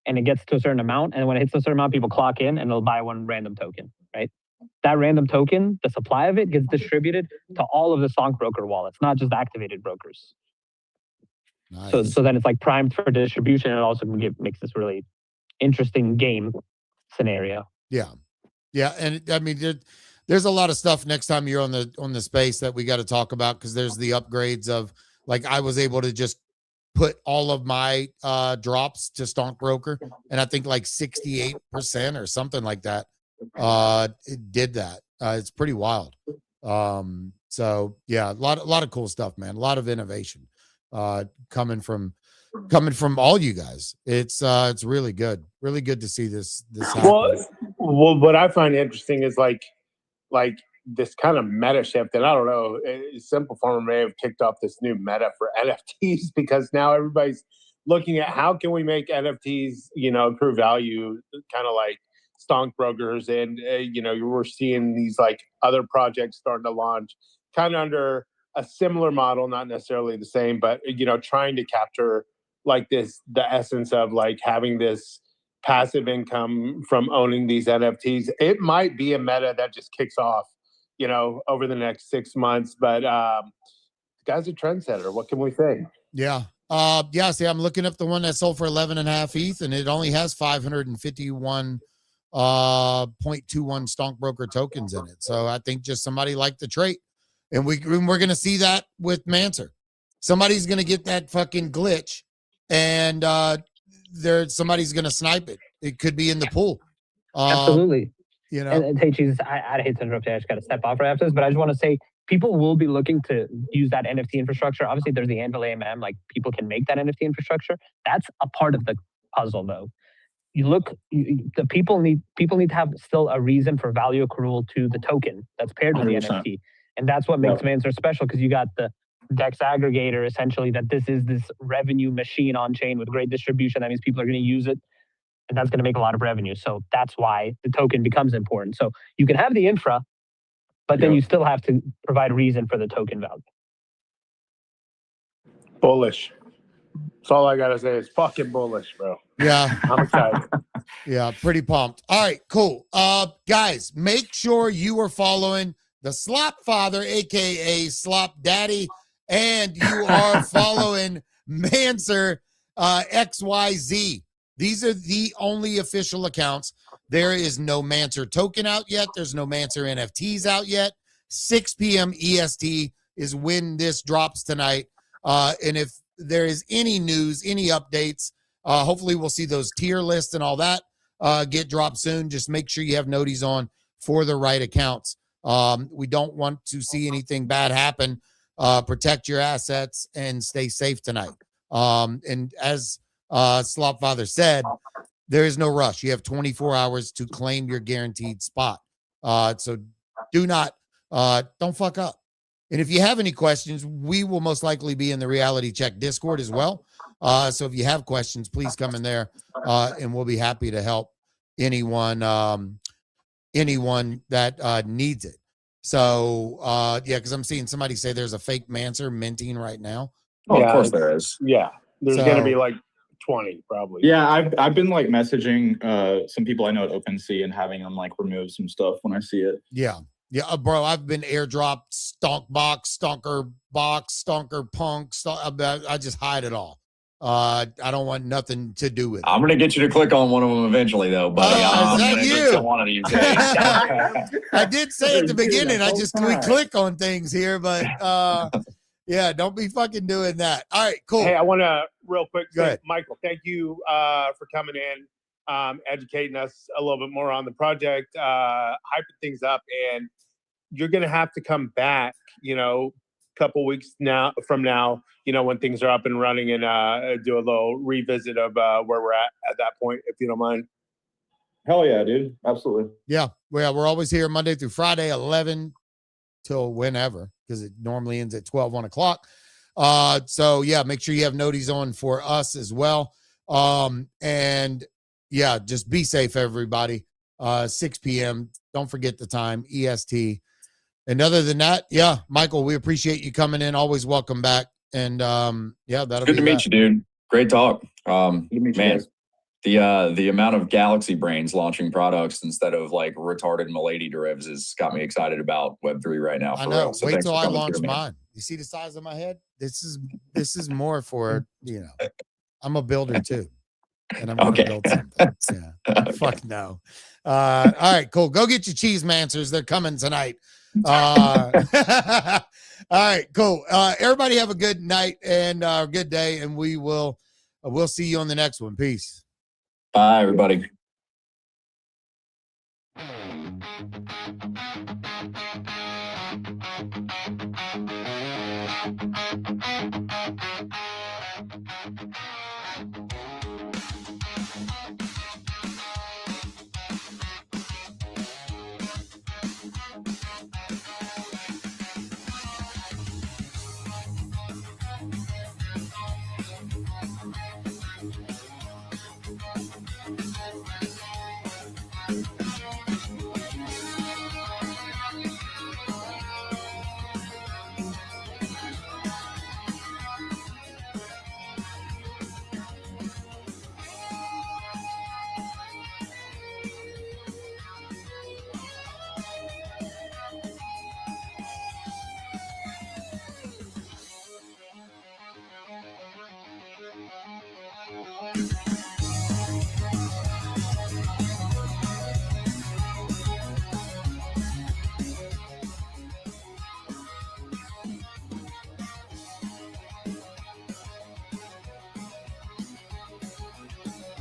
and it gets to a certain amount. And when it hits a certain amount, people clock in and they'll buy one random token, right? That random token, the supply of it gets distributed to all of the stonkbroker wallets, not just activated brokers. Nice. So then it's like primed for distribution, and it also makes this really interesting game scenario.
Yeah. And I mean, there's a lot of stuff next time you're on the space that we got to talk about, because there's the upgrades of, like, I was able to just put all of my drops to stonkbroker, and I think like 68% or something like that it did that. It's pretty wild. So yeah, a lot of cool stuff, man. A lot of innovation coming from all you guys. It's really good to see this happen.
Well, what I find interesting is like this kind of meta shift, and I don't know, Simple Farmer may have kicked off this new meta for NFTs, because now everybody's looking at how can we make NFTs, improve value, kind of like stonkbrokers, and we're seeing these like other projects starting to launch kind of under a similar model, not necessarily the same, but trying to capture like the essence of like having this passive income from owning these NFTs. It might be a meta that just kicks off, over the next 6 months, but the guy's a trendsetter. What can we say?
Yeah. See, I'm looking up the one that sold for 11.5 ETH, and it only has 551 0.21 stonkbroker tokens in it. So I think just somebody liked the trait, and we're going to see that with MANCER. Somebody's going to get that fucking glitch, and somebody's going to snipe it. It could be in the pool.
Absolutely. And hey, Jesus, I hate to interrupt you. I just got to step off right after this, but I just want to say people will be looking to use that NFT infrastructure. Obviously, there's the Anvil AMM. Like, people can make that NFT infrastructure. That's a part of the puzzle, though. The people need to have still a reason for value accrual to the token that's paired with 100%. The NFT, and that's what makes MANCER special, because you got the DEX aggregator, essentially, that this is this revenue machine on chain with great distribution. That means people are going to use it, and that's going to make a lot of revenue. So that's why the token becomes important. So you can have the infra, but then you still have to provide reason for the token value.
Bullish. That's all I got to say is fucking bullish, bro.
Yeah.
I'm excited.
Yeah, pretty pumped. All right, cool. Guys, make sure you are following the Slop Father, aka Slop Daddy, and you are following MANCER XYZ. These are the only official accounts. There is no MANCER token out yet. There's no MANCER NFTs out yet. 6 p.m. EST is when this drops tonight. And if there is any news, any updates, hopefully we'll see those tier lists and all that get dropped soon. Just make sure you have noties on for the right accounts. We don't want to see anything bad happen. Protect your assets and stay safe tonight. And as Slop Father said, there is no rush. You have 24 hours to claim your guaranteed spot. So don't fuck up. And if you have any questions, we will most likely be in the Reality Check Discord as well. So if you have questions, please come in there, and we'll be happy to help anyone that needs it. So yeah, because I'm seeing somebody say there's a fake MANCER minting right now.
Oh, yeah, of course there is.
Yeah, there's going to be like 20 probably.
Yeah, I've been like messaging some people I know at OpenSea and having them like remove some stuff when I see it.
Yeah. Yeah, bro, I've been airdropped stonk box, stonker punk. I just hide it all. I don't want nothing to do with it.
I'm gonna get you to click on one of them eventually, though, buddy.
Is
I'm
that
gonna
you?
get to one of these days.
I did say at the beginning, we click on things here, but yeah, don't be fucking doing that. All right, cool.
Hey, I want to real quick
Go
say,
ahead.
Michael, thank you for coming in, educating us a little bit more on the project, hyping things up, and you're going to have to come back, a couple weeks from now, when things are up and running, and do a little revisit of where we're at that point, if you don't mind.
Hell yeah, dude. Absolutely.
Yeah, we're always here Monday through Friday, 11 till whenever, because it normally ends at 12, 1 o'clock. So yeah, make sure you have noties on for us as well. And yeah, just be safe, everybody. 6 p.m. Don't forget the time, EST. And other than that, yeah, Michael, we appreciate you coming in. Always welcome back. And yeah, that'll
Good
be
to meet you, dude. Great talk.
Good to meet you
Man,
guys.
the amount of galaxy brains launching products instead of like retarded milady derivatives has got me excited about Web3 right now.
I
For
know.
real. So
Wait
thanks
till
for
I
coming
launch
through, man.
mine. You see the size of my head? This is more for, I'm a builder too. And I'm going to build something. Yeah.
Okay.
Fuck no. All right, cool. Go get your cheese mancers. They're coming tonight. All right, cool. Everybody have a good night and a good day, and we'll see you on the next one. Peace.
Bye, everybody.